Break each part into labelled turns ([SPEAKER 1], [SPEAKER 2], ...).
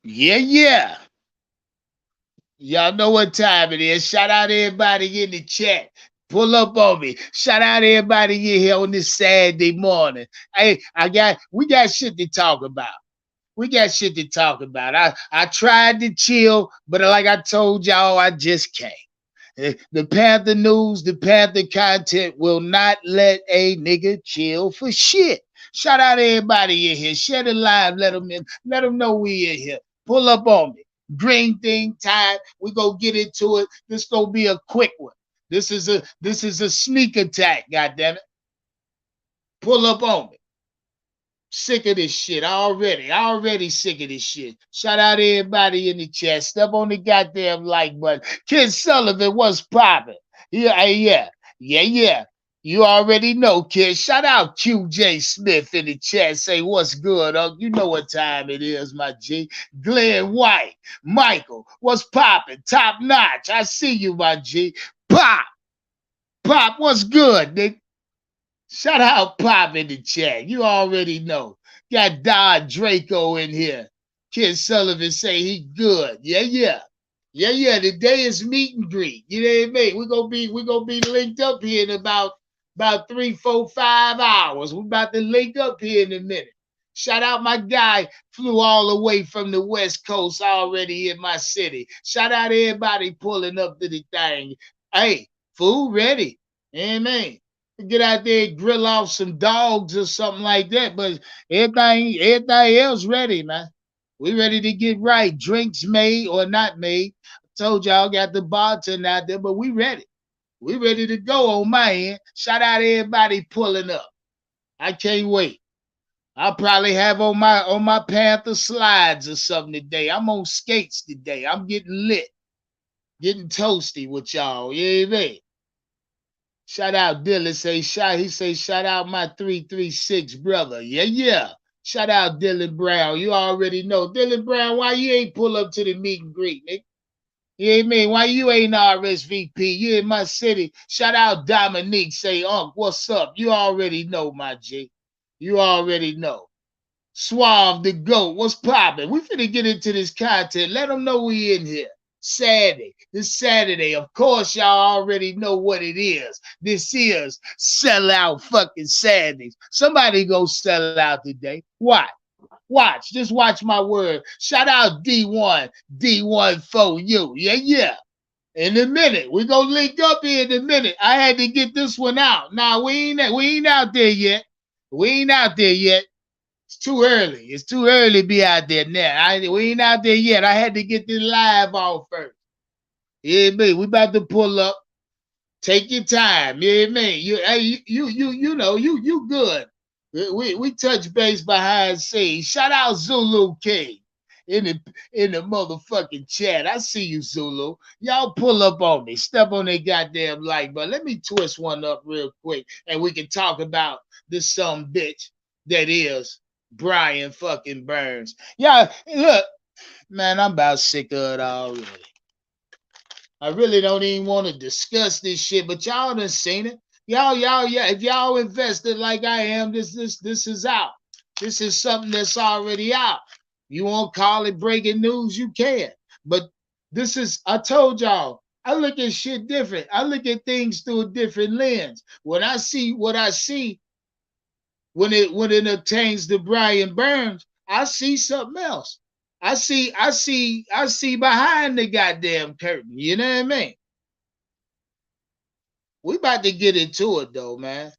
[SPEAKER 1] Yeah. Y'all know what time it is. Shout out everybody in the chat. Pull up on me. Shout out everybody in here on this Saturday morning. Hey, we got shit to talk about. We got shit to talk about. I tried to chill, but like I told y'all, I just can't. The Panther news, the Panther content will not let a nigga chill for shit. Shout out to everybody in here. Share the live. Let them in. Let them know we in here. Pull up on me. Green thing time. We gonna get into it. This gonna be a quick one. This is a sneak attack. Goddamn it. Pull up on me. Sick of this shit already sick of this shit. Shout out to everybody in the chat. Step on the goddamn like button. Kid Sullivan, what's poppin'? Yeah. You already know, kid. Shout out QJ Smith in the chat. Say what's good, You know what time it is, my G. Glenn White, Michael, what's poppin'? Top notch. I see you, my G. Pop, what's good, nigga? Shout out Pop in the chat. You already know. Got Don Draco in here. Kid Sullivan say he good. Yeah. Today is meet and greet. You know what I mean? We're gonna be linked up here in about 3, 4, 5 hours. We're about to link up here in a minute. Shout out my guy, flew all the way from the West Coast already in my city. Shout out everybody pulling up to the thing. Hey, food ready. Amen. Get out there and grill off some dogs or something like that. But everything else ready, man. We ready to get right. Drinks made or not made. I told y'all got the bartender out there, but we ready. We ready to go on my end. Shout out to everybody pulling up. I can't wait. I'll probably have on my Panther slides or something today. I'm on skates today. I'm getting lit, getting toasty with y'all. You know what I mean? Shout out Dylan. He say shout out my 336 brother. Yeah. Shout out Dylan Brown. You already know. Dylan Brown, why you ain't pull up to the meet and greet, nigga? You know what I mean? Why you ain't RSVP? You in my city. Shout out Dominique. Say, what's up? You already know, my G. You already know. Suave the GOAT. What's poppin'? We finna get into this content. Let them know we in here. This Saturday. Of course, y'all already know what it is. This is sellout fucking Saturdays. Somebody go sell out today. Watch. Just watch my word. Shout out D1 for you. Yeah. In a minute. We gonna link up here in a minute. I had to get this one out. Nah, we ain't out there yet. It's too early. It's too early to be out there now. We ain't out there yet. I had to get this live on first. Yeah, me. We about to pull up. Take your time. Yeah, me. You good. We touch base behind scenes. Shout out Zulu King in the motherfucking chat. I see you, Zulu. Y'all pull up on me. Step on that goddamn like button. Let me twist one up real quick, and we can talk about this some bitch that is Brian fucking Burns. Yeah, look, man, I'm about sick of it already. I really don't even want to discuss this shit, but y'all done seen it. Yeah. If y'all invested like I am, this is out. This is something that's already out. You won't call it breaking news, you can. But I told y'all, I look at shit different. I look at things through a different lens. When I see what I see, when it obtains to Brian Burns, I see something else. I see behind the goddamn curtain. You know what I mean? We about to get into it though, man.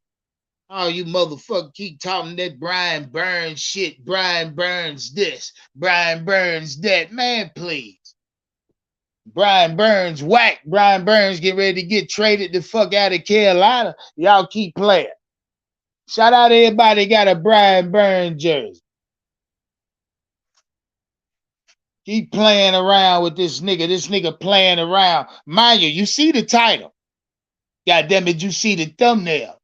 [SPEAKER 1] Oh, you motherfucker keep talking that Brian Burns shit. Brian Burns this. Brian Burns that. Man, please. Brian Burns whack. Brian Burns get ready to get traded the fuck out of Carolina. Y'all keep playing. Shout out to everybody got a Brian Burns jersey. Keep playing around with this nigga. This nigga playing around. Mind you see the title. God damn it, you see the thumbnail.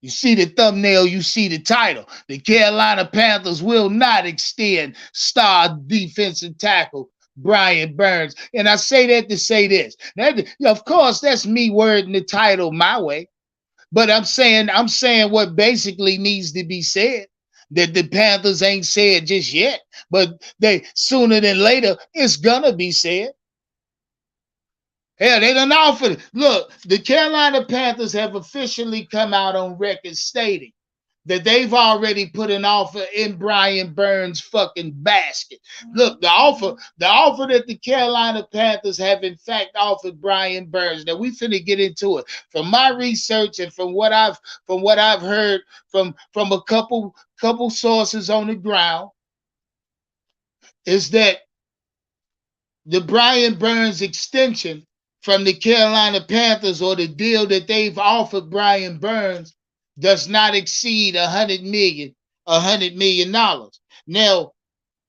[SPEAKER 1] You see the thumbnail, you see the title. The Carolina Panthers will not extend star defensive tackle Brian Burns. And I say that to say this. Of course, that's me wording the title my way. But I'm saying what basically needs to be said. that the Panthers ain't said just yet, but they sooner than later it's gonna be said. Hell, they done offered. Look, the Carolina Panthers have officially come out on record stating that they've already put an offer in Brian Burns' fucking basket. Look, the offer that the Carolina Panthers have in fact offered Brian Burns. Now we finna get into it. From my research and from what I've heard from a couple sources on the ground, is that the Brian Burns extension from the Carolina Panthers, or the deal that they've offered Brian Burns, does not exceed $100 million. Now,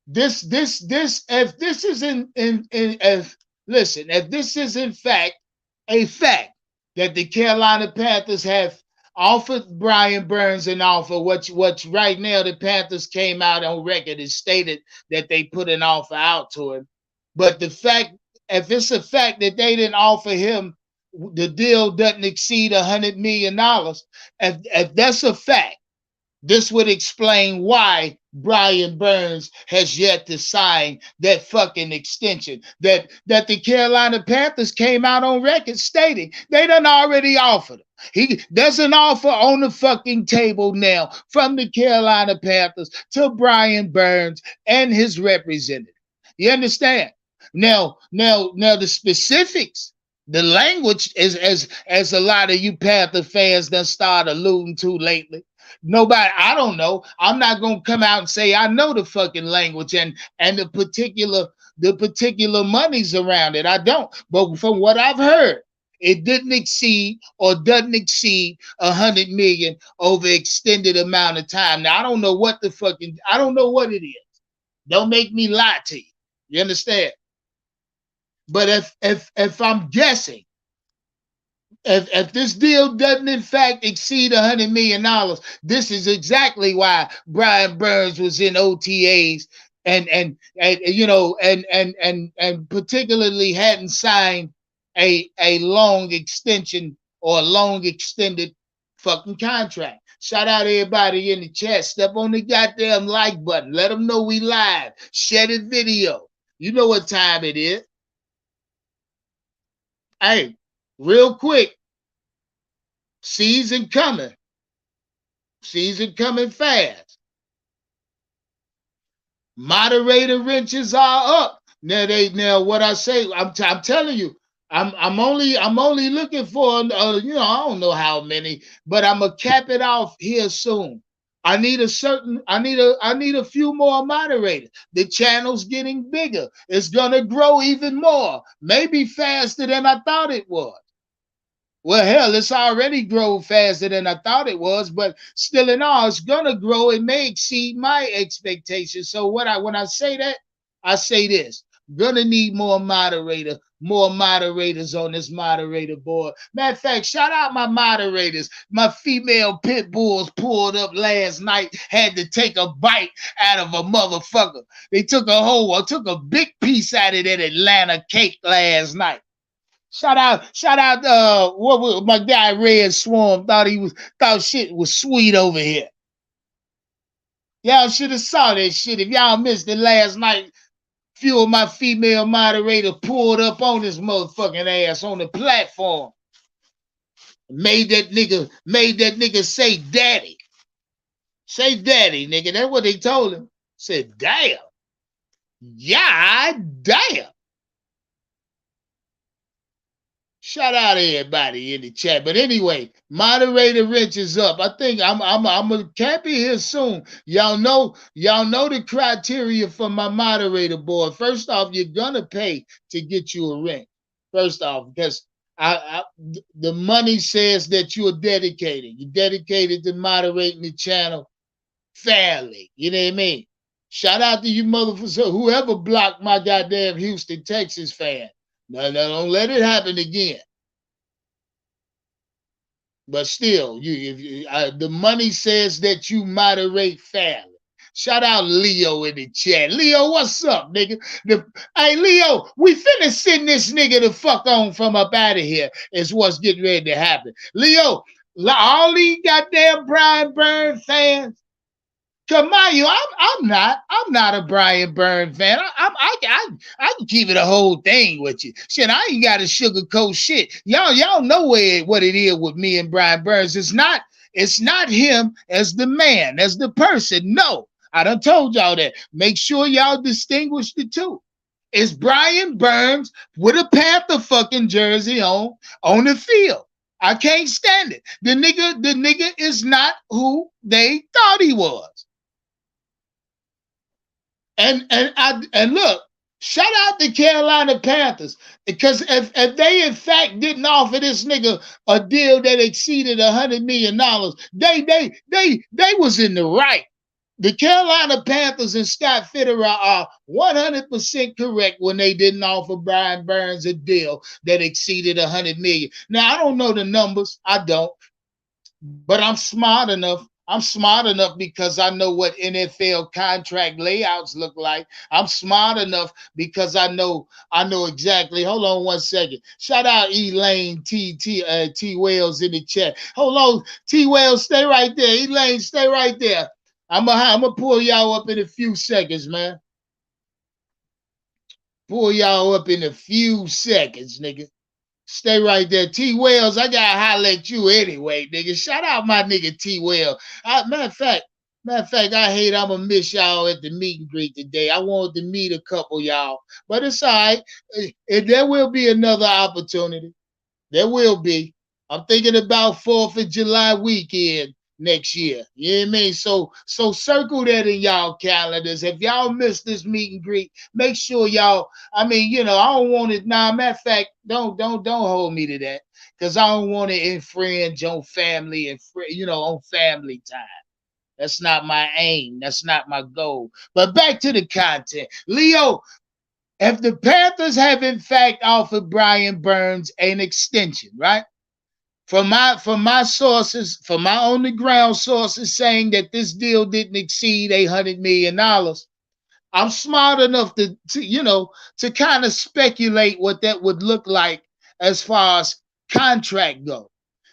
[SPEAKER 1] this if this is in if listen, if this is in fact a fact that the Carolina Panthers have offered Brian Burns an offer, what right now the Panthers came out on record and stated that they put an offer out to him. But the fact, if it's a fact that they didn't offer him, the deal doesn't exceed $100 million. If that's a fact, this would explain why Brian Burns has yet to sign that fucking extension that the Carolina Panthers came out on record stating they done already offered him. There's an offer on the fucking table now from the Carolina Panthers to Brian Burns and his representative. You understand? Now, the specifics, the language, is as a lot of you Panther fans done started alluding to lately. Nobody, I don't know. I'm not gonna come out and say I know the fucking language and the particular monies around it. I don't. But from what I've heard, it didn't exceed or doesn't exceed 100 million over extended amount of time. Now I don't know what it is. Don't make me lie to you. You understand? But if I'm guessing, if this deal doesn't in fact exceed $100 million, this is exactly why Brian Burns was in OTAs and particularly hadn't signed a long extension or a long extended fucking contract. Shout out everybody in the chat. Step on the goddamn like button. Let them know we live. Share the video. You know what time it is. Hey, real quick, season coming fast. Moderator wrenches are up. Now what I say, I'm telling you, I'm only looking for I don't know how many, but I'm gonna cap it off here soon. I need a few more moderators. The channel's getting bigger. It's gonna grow even more, maybe faster than I thought it was. Well, hell, it's already grown faster than I thought it was, but still in all, it's gonna grow. It may exceed my expectations. So when I say that, I say this: gonna need more moderators on this moderator board. Matter of fact, shout out my moderators. My female pit bulls pulled up last night, had to take a bite out of a motherfucker. They took a big piece out of that Atlanta cake last night. Shout out, what was my guy Red Swarm thought shit was sweet over here. Y'all should have saw that shit. If y'all missed it last night, few of my female moderators pulled up on this motherfucking ass on the platform. Made that nigga say daddy. Say daddy, nigga. That's what they told him. Said, damn. Yeah, damn. Shout out to everybody in the chat. But anyway, moderator wrench is up. I think I'm gonna cap it here soon. Y'all know the criteria for my moderator board. First off, you're gonna pay to get you a wrench. First off, because the money says that you're dedicated. You're dedicated to moderating the channel fairly. You know what I mean? Shout out to you motherfuckers, whoever blocked my goddamn Houston, Texas fan. No, don't let it happen again. But still, the money says that you moderate fairly. Shout out Leo in the chat. Leo, what's up, nigga? Hey, Leo, we finna send this nigga the fuck on from up out of here is what's getting ready to happen. Leo, all these goddamn Brian Burns fans, Cause mind you, I'm not a Brian Burns fan. I can keep it a whole thing with you. Shit, I ain't got to sugarcoat shit. Y'all know what it is with me and Brian Burns. It's not him as the man, as the person. No, I done told y'all that. Make sure y'all distinguish the two. It's Brian Burns with a Panther fucking jersey on the field. I can't stand it. The nigga is not who they thought he was. And look, shout out the Carolina Panthers because if they in fact didn't offer this nigga a deal that exceeded $100 million, they was in the right. The Carolina Panthers and Scott Fitterer are 100% correct when they didn't offer Brian Burns a deal that exceeded $100 million. Now I don't know the numbers, I don't, but I'm smart enough. I'm smart enough because I know what NFL contract layouts look like. I'm smart enough because I know exactly. Hold on one second. Shout out Elaine T Wells in the chat. Hold on, T Wells, stay right there. Elaine, stay right there. I'm gonna pull y'all up in a few seconds, man. Pull y'all up in a few seconds, nigga. Stay right there. T Wells, I gotta holler at you anyway, nigga. Shout out my nigga T Wells. Matter of fact, I hate I'm gonna miss y'all at the meet and greet today. I wanted to meet a couple y'all, but it's all right. There will be another opportunity. There will be. I'm thinking about 4th of July weekend next year. You know what I mean? So circle that in y'all calendars. If y'all miss this meet and greet, make sure y'all. I mean, I don't want it. Nah, matter of fact, don't hold me to that because I don't want to infringe on family and on family time. That's not my aim. That's not my goal. But back to the content, Leo. If the Panthers have in fact offered Brian Burns an extension, right? From my sources, from my on the ground sources saying that this deal didn't exceed $100 million, I'm smart enough to kind of speculate what that would look like as far as contract go.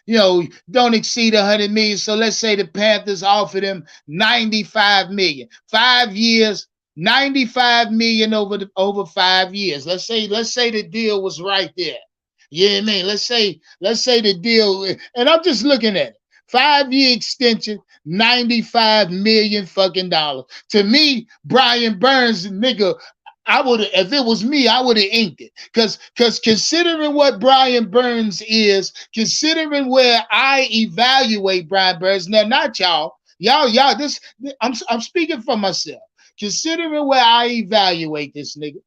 [SPEAKER 1] Don't exceed 100 million. So let's say the Panthers offered him 95 million. 5 years, 95 million over 5 years. Let's say the deal was right there. You know what I mean? Let's say the deal, and I'm just looking at it. 5-year extension, 95 million fucking dollars. To me, Brian Burns, nigga, if it was me, I would have inked it. Cause considering what Brian Burns is, considering where I evaluate Brian Burns, now not y'all, this I'm speaking for myself. Considering where I evaluate this nigga,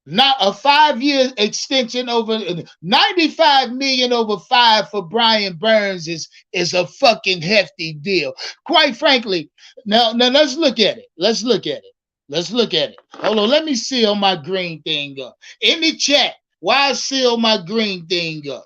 [SPEAKER 1] not a 5-year extension over 95 million over 5 for Brian Burns is a fucking hefty deal. Quite frankly, now let's look at it. Let's look at it. Hold on, let me seal my green thing up. In the chat, why seal my green thing up?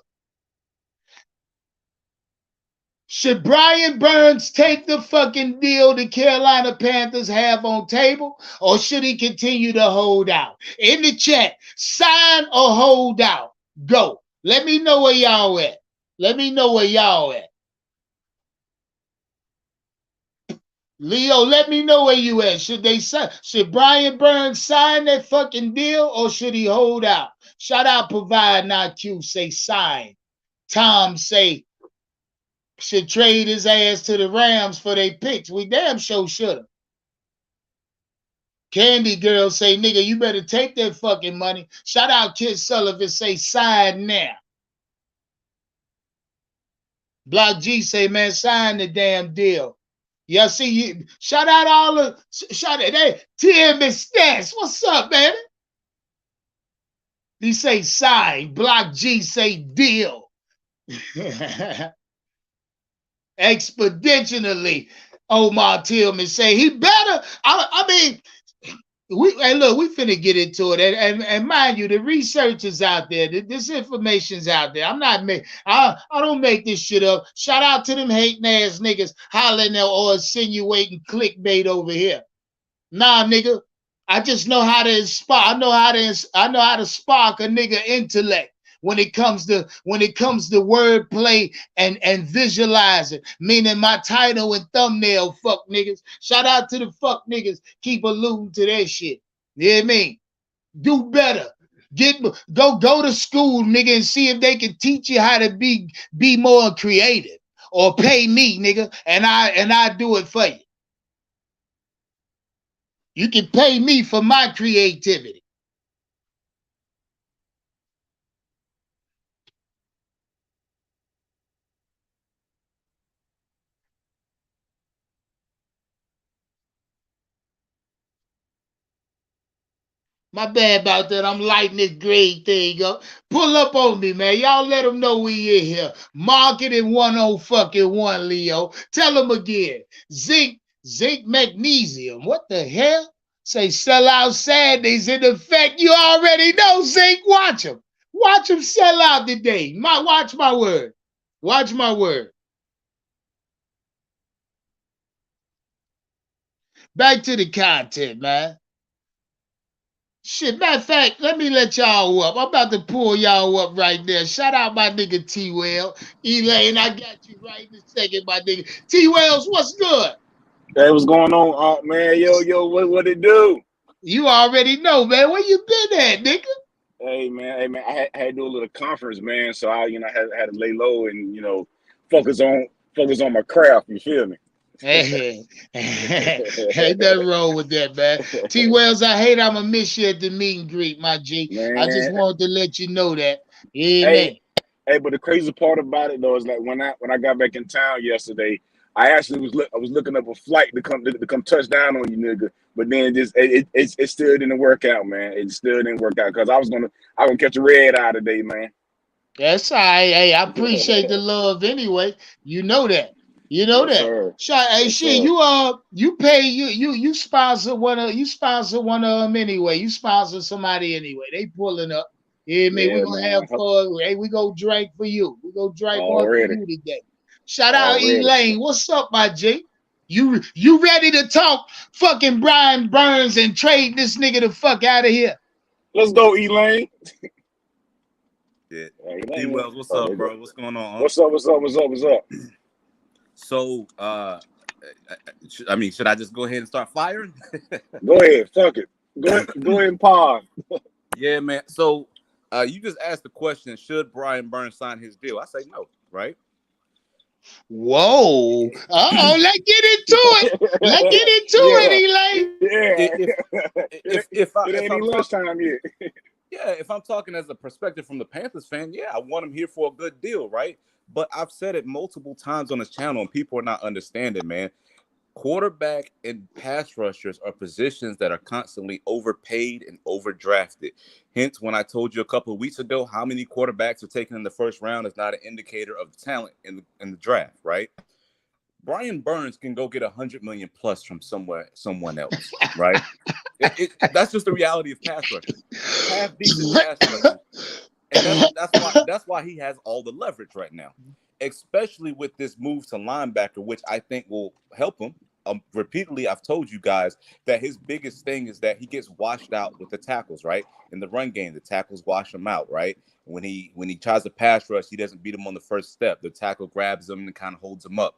[SPEAKER 1] Should Brian Burns take the fucking deal the Carolina Panthers have on table, or should he continue to hold out? In the chat, sign or hold out. Go. Let me know where y'all at. Leo, let me know where you at. Should Brian Burns sign that fucking deal, or should he hold out? Shout out Provide Not Q, say sign. Tom say should trade his ass to the Rams for their picks. We damn sure should have. Candy Girl say, nigga, you better take that fucking money. Shout out Kid Sullivan, say sign now. Block G say, man, sign the damn deal. Y'all see you. Shout out all the shout out hey, TM and Stats. What's up, man? He say sign. Block G say deal. Exponentially. Omar Tillman say he better. I mean, we finna get into it, and mind you, the research is out there. This information's out there. I don't make this shit up. Shout out to them hating ass niggas hollering or insinuating clickbait over here. Nah, nigga, I just know how to inspire. I know how to spark a nigga intellect when it comes to wordplay and visualizing, meaning my title and thumbnail, fuck niggas. Shout out to the fuck niggas. Keep alluding to that shit. You hear me? Do better. Go to school, nigga, and see if they can teach you how to be more creative. Or pay me, nigga, and I do it for you. You can pay me for my creativity. My bad about that. I'm lighting this grade thing up. Pull up on me, man. Y'all let them know we in here. Marketing 101, Leo. Tell them again. Zinc magnesium. What the hell? Say sell out Saturdays in effect. You already know, Zinc. Watch them. Watch them sell out today. Watch my word. Watch my word. Back to the content, man. Shit, matter of fact, let me let y'all up. I'm about to pull y'all up right there. Shout out my nigga T Well. Elaine, I got you right in a second, my nigga. T Wells, what's good?
[SPEAKER 2] Hey, what's going on, man? Yo, what it do?
[SPEAKER 1] You already know, man. Where you been at, nigga?
[SPEAKER 2] Hey, man. I had to do a little conference, man. So I had to lay low and focus on my craft. You feel me?
[SPEAKER 1] Hey, ain't nothing wrong with that, man. T Wells, I hate I'ma miss you at the meet and greet, my G. I just
[SPEAKER 2] Man,
[SPEAKER 1] wanted to let you know that.
[SPEAKER 2] hey,
[SPEAKER 1] Amen.
[SPEAKER 2] hey, but the crazy part about it though is like when I got back in town yesterday, I actually was looking up a flight to come touch down on you, nigga. But then it still didn't work out, man. It still didn't work out because I was gonna catch a red eye today, man.
[SPEAKER 1] That's all right. Hey, I appreciate the love anyway. You know that. You know
[SPEAKER 2] Yes,
[SPEAKER 1] that.
[SPEAKER 2] sir.
[SPEAKER 1] Shot, hey,
[SPEAKER 2] Yes,
[SPEAKER 1] shit,
[SPEAKER 2] sir.
[SPEAKER 1] you pay you sponsor one of them anyway. You sponsor somebody anyway. They pulling up. Yeah, man, we
[SPEAKER 2] Yeah,
[SPEAKER 1] gonna have
[SPEAKER 2] man.
[SPEAKER 1] fun. Hey, we go drink for you. We go drink one for
[SPEAKER 2] Already.
[SPEAKER 1] you today. Shout out
[SPEAKER 2] Already.
[SPEAKER 1] Elaine. What's up, my G? You ready to talk fucking Brian Burns and trade this nigga the fuck out of here?
[SPEAKER 2] Let's go, Elaine.
[SPEAKER 3] Yeah. D
[SPEAKER 2] Elaine.
[SPEAKER 3] Wells, what's
[SPEAKER 2] Oh,
[SPEAKER 3] up,
[SPEAKER 2] there you go.
[SPEAKER 3] bro? What's going on?
[SPEAKER 2] What's up? What's up? What's up? What's up?
[SPEAKER 3] So, I mean, should I just go ahead and start firing?
[SPEAKER 2] Go ahead. Fuck it. Go ahead and pause.
[SPEAKER 3] Yeah, man. So, you just asked the question: should Brian Burns sign his deal? I say no, right?
[SPEAKER 1] Whoa. Uh-oh, let's get into it. Let's get into
[SPEAKER 2] Yeah.
[SPEAKER 1] it, Elaine.
[SPEAKER 2] Yeah.
[SPEAKER 3] If
[SPEAKER 2] It
[SPEAKER 3] if
[SPEAKER 2] ain't
[SPEAKER 3] I'm
[SPEAKER 2] even
[SPEAKER 3] talking,
[SPEAKER 2] lunchtime yet.
[SPEAKER 3] yeah, if I'm talking as a perspective from the Panthers fan, yeah, I want him here for a good deal, right? But I've said it multiple times on this channel, and people are not understanding, man. Quarterback and pass rushers are positions that are constantly overpaid and overdrafted. Hence, when I told you a couple of weeks ago how many quarterbacks are taken in the first round is not an indicator of talent in the draft, right? Brian Burns can go get 100 million plus from someone else, right? That's just the reality of pass rushing. Half decent pass rushers, and that's why he has all the leverage right now, especially with this move to linebacker, which I think will help him. Repeatedly, I've told you guys that his biggest thing is that he gets washed out with the tackles, right? In the run game, the tackles wash him out, right? When he tries to pass rush, he doesn't beat him on the first step. The tackle grabs him and kind of holds him up.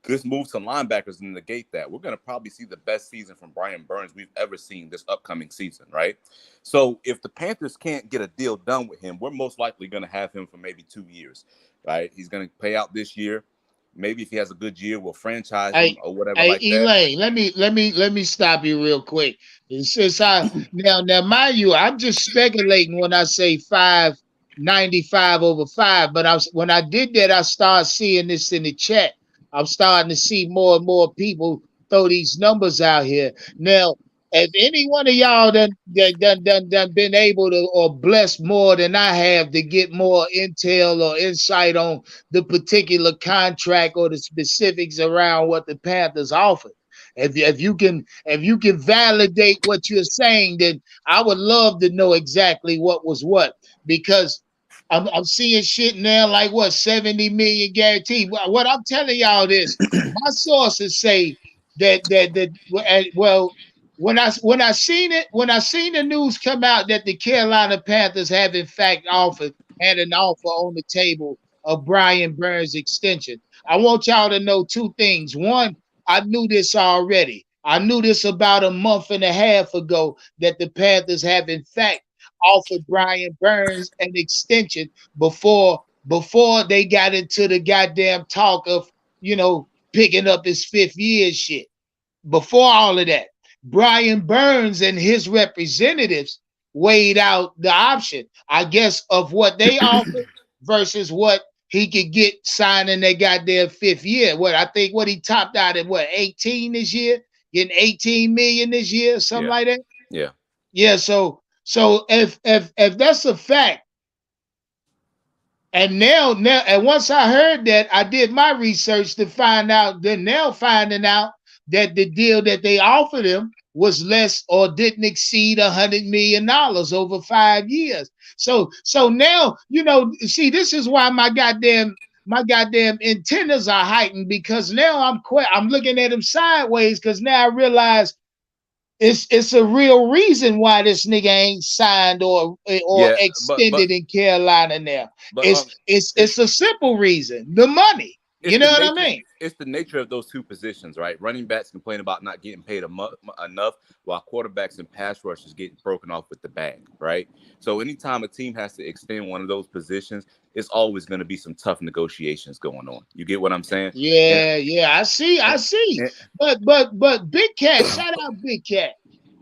[SPEAKER 3] This move to linebackers to negate that. We're going to probably see the best season from Brian Burns we've ever seen this upcoming season, right? So if the Panthers can't get a deal done with him, we're most likely going to have him for maybe 2 years, right? He's going to pay out this year. Maybe if he has a good year, we'll franchise him
[SPEAKER 1] Hey,
[SPEAKER 3] or whatever
[SPEAKER 1] hey,
[SPEAKER 3] like that.
[SPEAKER 1] Elaine, let me stop you real quick. And since I now mind you, I'm just speculating when I say 595 over 5, but when I did that, I started seeing this in the chat. I'm starting to see more and more people throw these numbers out here. Now, if any one of y'all done been able to or blessed more than I have to get more intel or insight on the particular contract or the specifics around what the Panthers offered. If you can validate what you're saying, then I would love to know exactly what was what, because I'm seeing shit now like what 70 million guaranteed. What I'm telling y'all is my sources say that well, when I seen the news come out that the Carolina Panthers have in fact offered had an offer on the table of Brian Burns' extension. I want y'all to know two things. One, I knew this already. I knew this about a month and a half ago that the Panthers have in fact offered Brian Burns an extension before they got into the goddamn talk of, picking up his fifth year shit. Before all of that, Brian Burns and his representatives weighed out the option, I guess, of what they offered versus what he could get signing that goddamn fifth year. What he topped out at 18 this year, getting 18 million this year, something
[SPEAKER 3] Yeah.
[SPEAKER 1] like that.
[SPEAKER 3] Yeah.
[SPEAKER 1] Yeah. So if that's a fact, and and once I heard that, I did my research to find out. Then now finding out that the deal that they offered him was less or didn't exceed $100 million over 5 years. So now see, this is why my goddamn antennas are heightened, because now I'm looking at him sideways, because now I realize it's a real reason why this nigga ain't signed or
[SPEAKER 3] Yeah,
[SPEAKER 1] extended in Carolina now.
[SPEAKER 3] but
[SPEAKER 1] It's a simple reason: the money.
[SPEAKER 3] it's
[SPEAKER 1] You know
[SPEAKER 3] the
[SPEAKER 1] what I
[SPEAKER 3] nature.
[SPEAKER 1] mean?
[SPEAKER 3] It's the nature of those two positions, right? Running backs complain about not getting paid enough, while quarterbacks and pass rushers get broken off with the bag, right? So anytime a team has to extend one of those positions, it's always going to be some tough negotiations going on. You get what I'm saying? And,
[SPEAKER 1] Yeah. I see.
[SPEAKER 3] and, and
[SPEAKER 1] But Big Cat, shout out Big Cat.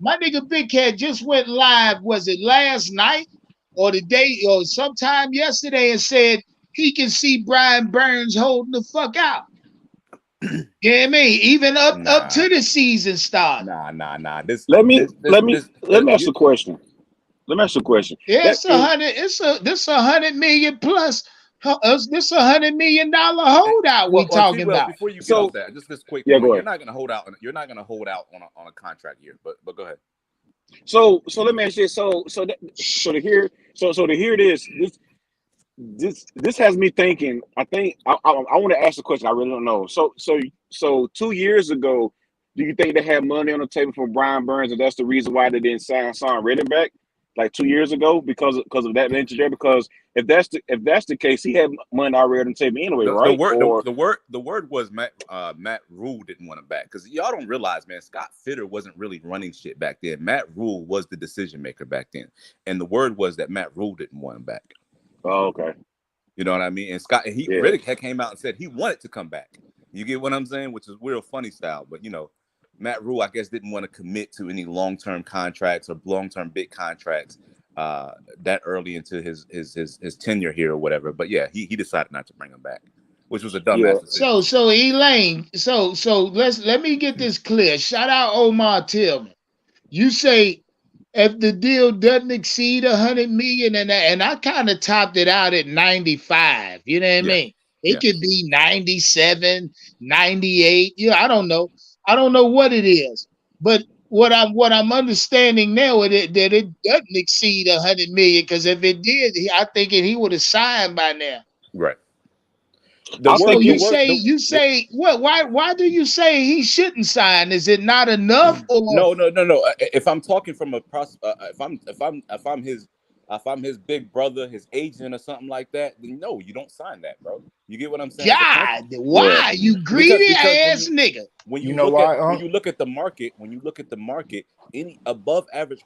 [SPEAKER 1] My nigga Big Cat just went live. Was it last night or the day or sometime yesterday, and said he can see Brian Burns holding the fuck out. You know what I mean? Even up
[SPEAKER 3] nah,
[SPEAKER 1] to the season start.
[SPEAKER 3] nah. This,
[SPEAKER 2] Let me
[SPEAKER 3] this, this,
[SPEAKER 2] let me
[SPEAKER 3] this.
[SPEAKER 2] let me ask
[SPEAKER 3] You,
[SPEAKER 2] you a question. Let me ask you a question.
[SPEAKER 1] Yeah,
[SPEAKER 2] That
[SPEAKER 1] it's a
[SPEAKER 2] is
[SPEAKER 1] hundred. This 100 million plus. This $100 million holdout we
[SPEAKER 3] well, T.
[SPEAKER 1] talking
[SPEAKER 3] Wells,
[SPEAKER 1] about.
[SPEAKER 3] before you get off
[SPEAKER 2] so.
[SPEAKER 3] that, just this quick
[SPEAKER 2] Yeah,
[SPEAKER 3] point.
[SPEAKER 2] go
[SPEAKER 3] You're
[SPEAKER 2] ahead.
[SPEAKER 3] not going to hold out. You're not going to hold out on a contract year. But go ahead.
[SPEAKER 2] So let me ask you. So to hear this has me thinking. I want to ask a question. I really don't know. So 2 years ago, do you think they had money on the table for Brian Burns, and that's the reason why they didn't sign Son Reddick back like 2 years ago because of that venture there? Because if that's the case, he had money already on the table anyway,
[SPEAKER 3] The
[SPEAKER 2] right?
[SPEAKER 3] word
[SPEAKER 2] Or
[SPEAKER 3] the word was Matt Rule didn't want him back, because y'all don't realize, man, Scott Fitter wasn't really running shit back then. Matt Rule was the decision maker back then, and the word was that Matt Rule didn't want him back.
[SPEAKER 2] oh, okay,
[SPEAKER 3] You know what I mean? And Scott
[SPEAKER 2] yeah.
[SPEAKER 3] Riddick had came out and said he wanted to come back. You get what I'm saying? Which is real funny style, but Matt Rule, I guess, didn't want to commit to any long-term contracts or long-term big contracts that early into his tenure here or whatever. But yeah, he decided not to bring him back, which was a
[SPEAKER 2] Yeah.
[SPEAKER 3] dumbass decision.
[SPEAKER 1] So Elaine, so let me get this clear. Shout out Omar Tillman. You say if the deal doesn't exceed 100 million, and I kind of topped it out at 95. You know what I
[SPEAKER 3] Yeah,
[SPEAKER 1] mean? It
[SPEAKER 3] yeah,
[SPEAKER 1] could be 97, 98. I don't know. I don't know what it is. But what I'm understanding now is that it doesn't exceed 100 million, because if it did, I think he would have signed by now.
[SPEAKER 3] right. The
[SPEAKER 2] I
[SPEAKER 3] word,
[SPEAKER 1] So
[SPEAKER 2] think
[SPEAKER 3] the
[SPEAKER 1] you
[SPEAKER 2] it.
[SPEAKER 3] word,
[SPEAKER 1] say
[SPEAKER 3] the,
[SPEAKER 1] you
[SPEAKER 3] the
[SPEAKER 1] say what? Why do you say he shouldn't sign? Is it not enough, or
[SPEAKER 3] no. If I'm talking from if I'm his big brother, his agent, or something like that, then no, you don't sign that, bro. You get what I'm saying? As a Panther,
[SPEAKER 1] God?
[SPEAKER 2] Yeah.
[SPEAKER 1] Why you
[SPEAKER 3] because
[SPEAKER 1] greedy
[SPEAKER 3] because
[SPEAKER 1] ass nigga?
[SPEAKER 3] when
[SPEAKER 4] You
[SPEAKER 3] you
[SPEAKER 4] know
[SPEAKER 3] look at
[SPEAKER 4] why,
[SPEAKER 3] when you look at the market, any above average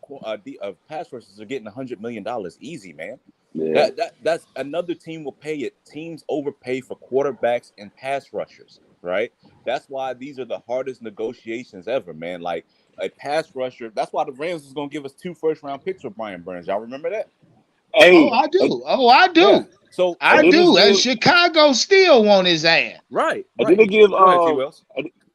[SPEAKER 3] of pass rushers are getting $100 million easy, man.
[SPEAKER 2] Yeah.
[SPEAKER 3] That's another team will pay it. Teams overpay for quarterbacks and pass rushers, right? That's why these are the hardest negotiations ever, man. Like a pass rusher. That's why the Rams was gonna give us 2 first-round picks for Brian Burns. Y'all remember that?
[SPEAKER 1] Oh,
[SPEAKER 2] Hey,
[SPEAKER 1] I do. Oh, I
[SPEAKER 3] Yeah.
[SPEAKER 1] do.
[SPEAKER 3] So
[SPEAKER 2] I
[SPEAKER 1] I
[SPEAKER 3] so
[SPEAKER 2] didn't
[SPEAKER 1] do. And
[SPEAKER 2] give.
[SPEAKER 1] Chicago still want his ass.
[SPEAKER 3] right,
[SPEAKER 2] I
[SPEAKER 3] right.
[SPEAKER 2] didn't give.
[SPEAKER 3] Go ahead, T. Wells.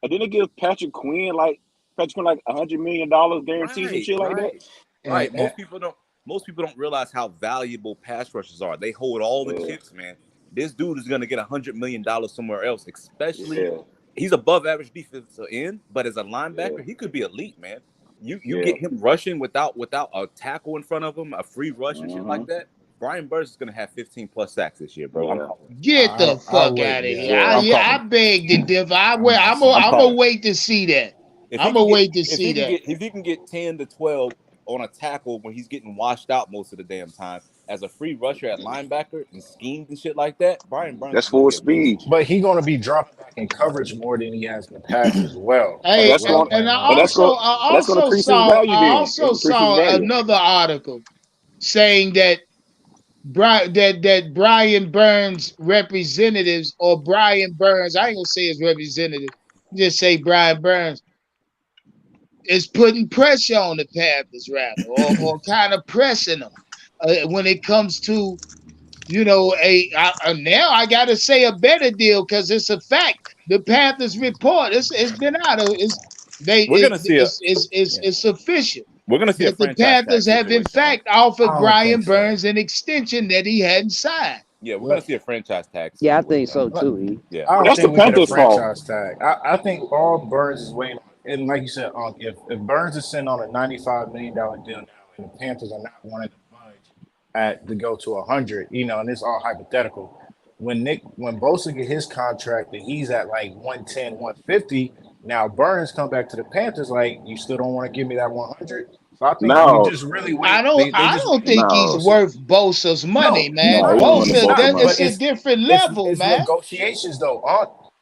[SPEAKER 2] I didn't give Patrick Quinn like $100 guaranteed, some
[SPEAKER 3] Right,
[SPEAKER 2] shit like that.
[SPEAKER 3] right,
[SPEAKER 4] and,
[SPEAKER 3] right.
[SPEAKER 4] and
[SPEAKER 3] Most people don't realize how valuable pass rushers are. They hold all the
[SPEAKER 2] Yeah.
[SPEAKER 3] chips, man. This dude is gonna get $100 million somewhere else. Especially,
[SPEAKER 2] Yeah.
[SPEAKER 3] he's above average defensive end, but as a
[SPEAKER 2] Yeah.
[SPEAKER 3] linebacker, he could be elite, man. You
[SPEAKER 2] Yeah.
[SPEAKER 3] get him rushing without a tackle in front of him, a free rush and shit
[SPEAKER 2] Hmm.
[SPEAKER 3] like that. Brian Burns is gonna have 15 plus sacks this year, bro. I'm
[SPEAKER 2] Yeah.
[SPEAKER 3] calling it.
[SPEAKER 1] Get the
[SPEAKER 4] I
[SPEAKER 1] fuck
[SPEAKER 4] wait.
[SPEAKER 1] out of here.
[SPEAKER 4] Yeah,
[SPEAKER 2] Yeah.
[SPEAKER 1] I beg to differ.
[SPEAKER 4] I'm not
[SPEAKER 3] I'm
[SPEAKER 1] I'm
[SPEAKER 4] saying.
[SPEAKER 1] gonna
[SPEAKER 3] calling it.
[SPEAKER 1] wait to see that.
[SPEAKER 3] If he
[SPEAKER 1] I'm
[SPEAKER 3] can
[SPEAKER 1] gonna
[SPEAKER 3] get
[SPEAKER 1] wait to
[SPEAKER 3] if
[SPEAKER 1] see
[SPEAKER 3] he can
[SPEAKER 1] that.
[SPEAKER 3] get if he can get 10 to 12 on a tackle when he's getting washed out most of the damn time, as a free rusher at linebacker and schemed and shit like that, Brian Burns
[SPEAKER 2] That's
[SPEAKER 3] is going to
[SPEAKER 2] full
[SPEAKER 3] be a beast.
[SPEAKER 2] speed.
[SPEAKER 4] But he's going to be dropping back in coverage more than he has in the past as well.
[SPEAKER 2] But
[SPEAKER 1] Hey,
[SPEAKER 2] that's
[SPEAKER 4] That's what I'm
[SPEAKER 2] going.
[SPEAKER 1] and
[SPEAKER 4] playing
[SPEAKER 1] I
[SPEAKER 4] around
[SPEAKER 2] But that's
[SPEAKER 4] with.
[SPEAKER 2] going.
[SPEAKER 1] also I
[SPEAKER 2] But that's going to
[SPEAKER 1] also
[SPEAKER 2] increase his
[SPEAKER 1] saw
[SPEAKER 2] value. Then that's going to increase his value.
[SPEAKER 1] another article saying that Brian Burns representatives or Brian Burns, I ain't gonna say his representative, just say Brian Burns is putting pressure on the Panthers rather, or kind of pressing them when it comes to now I got to say a better deal because it's a fact. The Panthers report it's been out.
[SPEAKER 3] We're going to see a yeah.
[SPEAKER 1] It's official
[SPEAKER 3] We're going to see a
[SPEAKER 1] that the
[SPEAKER 3] franchise tag
[SPEAKER 1] Panthers have in
[SPEAKER 3] situation.
[SPEAKER 1] fact
[SPEAKER 4] I
[SPEAKER 1] offered
[SPEAKER 4] don't
[SPEAKER 1] Brian
[SPEAKER 4] think so.
[SPEAKER 1] Burns an extension that he hadn't signed.
[SPEAKER 3] Yeah, we're going to
[SPEAKER 4] Look,
[SPEAKER 3] see a franchise tag
[SPEAKER 5] Yeah, I think
[SPEAKER 3] situation.
[SPEAKER 5] so too. E.
[SPEAKER 3] Yeah.
[SPEAKER 4] I
[SPEAKER 2] But
[SPEAKER 4] don't
[SPEAKER 2] that's the
[SPEAKER 4] think we get a
[SPEAKER 2] Panthers' fault.
[SPEAKER 4] franchise tag. I think all Burns is waiting on, and like you said, if Burns is sitting on a $95 million deal now, and the Panthers are not wanting to budge to go to 100, and it's all hypothetical. When Bosa get his contract and he's at like 110, 150, now Burns come back to the Panthers like, you still don't want to give me that 100. So I think we
[SPEAKER 2] No,
[SPEAKER 4] just really
[SPEAKER 1] I
[SPEAKER 4] wait.
[SPEAKER 1] don't
[SPEAKER 4] They
[SPEAKER 1] I
[SPEAKER 4] just
[SPEAKER 1] don't
[SPEAKER 4] waiting
[SPEAKER 1] think
[SPEAKER 4] on
[SPEAKER 1] he's
[SPEAKER 2] no,
[SPEAKER 4] Bosa.
[SPEAKER 1] worth Bosa's money,
[SPEAKER 4] No, he's
[SPEAKER 1] man.
[SPEAKER 2] no. He
[SPEAKER 4] not.
[SPEAKER 2] ain't winning
[SPEAKER 4] He's
[SPEAKER 2] both
[SPEAKER 1] Bosa,
[SPEAKER 2] of
[SPEAKER 4] not.
[SPEAKER 2] money.
[SPEAKER 1] it's
[SPEAKER 4] But
[SPEAKER 1] a different level,
[SPEAKER 4] it's
[SPEAKER 1] man.
[SPEAKER 4] negotiations though.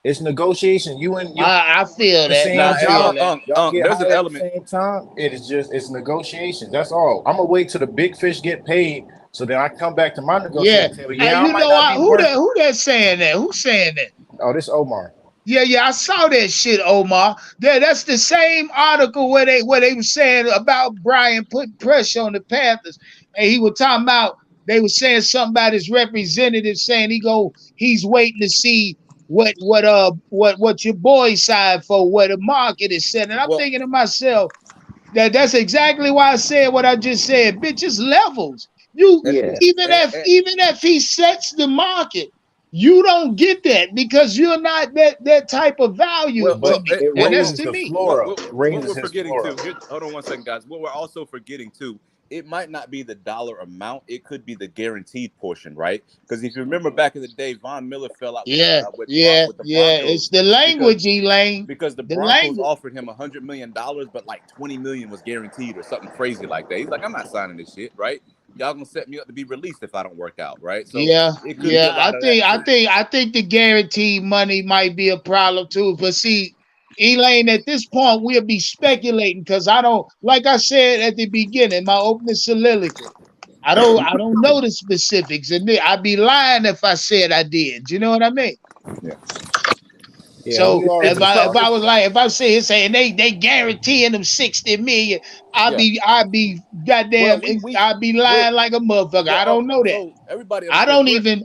[SPEAKER 4] It's negotiation. You and your
[SPEAKER 1] I feel
[SPEAKER 4] the
[SPEAKER 1] that.
[SPEAKER 4] same
[SPEAKER 1] I
[SPEAKER 3] Nah, hey,
[SPEAKER 1] feel
[SPEAKER 4] job.
[SPEAKER 1] that.
[SPEAKER 4] Y'all get
[SPEAKER 3] there's an
[SPEAKER 4] hired at the
[SPEAKER 3] element.
[SPEAKER 4] same time. It's negotiations. That's all. I'm gonna wait till the big fish get paid, so then I come back to my
[SPEAKER 1] Yeah.
[SPEAKER 4] negotiating table.
[SPEAKER 1] Hey,
[SPEAKER 4] Yeah, I might not be worth.
[SPEAKER 1] who that saying that? Who's saying that?
[SPEAKER 4] Oh, this Omar.
[SPEAKER 1] Yeah, I saw that shit, Omar. That's the same article where they were saying about Brian putting pressure on the Panthers, and he was talking about they were saying something about his representative saying he's waiting to see what your boy signed for, what the market is saying, and I'm
[SPEAKER 3] Well,
[SPEAKER 1] thinking to myself that's exactly why I said what I just said. Bitch, it's levels. You
[SPEAKER 5] Yeah.
[SPEAKER 1] even if he sets the market, you don't get that because you're not that type of value to
[SPEAKER 4] But
[SPEAKER 1] me,
[SPEAKER 4] it
[SPEAKER 1] and that's
[SPEAKER 4] raises
[SPEAKER 1] to
[SPEAKER 4] the
[SPEAKER 1] me.
[SPEAKER 4] floor up. It
[SPEAKER 3] what
[SPEAKER 4] raises
[SPEAKER 3] we're
[SPEAKER 4] his
[SPEAKER 3] forgetting
[SPEAKER 4] floor
[SPEAKER 3] too.
[SPEAKER 4] up.
[SPEAKER 3] Here, hold on one second, guys. What we're also forgetting too, it might not be the dollar amount. It could be the guaranteed portion, right? Because if you remember back in the day, Von Miller fell out
[SPEAKER 1] Yeah,
[SPEAKER 3] with the
[SPEAKER 1] yeah. It's
[SPEAKER 3] Broncos
[SPEAKER 1] the
[SPEAKER 3] because
[SPEAKER 1] language, Elaine.
[SPEAKER 3] the
[SPEAKER 1] The
[SPEAKER 3] Broncos
[SPEAKER 1] language.
[SPEAKER 3] offered him $100 million, but like 20 million was guaranteed or something crazy like that. He's like, I'm not signing this shit, right? Y'all gonna set me up to be released if I don't work out, right? So
[SPEAKER 1] Yeah,
[SPEAKER 3] it could be
[SPEAKER 1] yeah.
[SPEAKER 3] a lot of that too.
[SPEAKER 1] I think the guaranteed money might be a problem too. But see, Elaine, at this point, we'll be speculating because I don't, like I said at the beginning, my opening soliloquy. I don't know the specifics, and I'd be lying if I said I did. You know what I mean?
[SPEAKER 3] Yeah.
[SPEAKER 4] Yeah,
[SPEAKER 1] So
[SPEAKER 4] we already.
[SPEAKER 1] if I was like if I say saying they guaranteeing them 60 million,
[SPEAKER 3] Yeah.
[SPEAKER 1] I'd be
[SPEAKER 3] Well,
[SPEAKER 1] goddamn I'd be
[SPEAKER 3] we're
[SPEAKER 1] lying like a motherfucker. I don't know that.
[SPEAKER 3] so everybody understands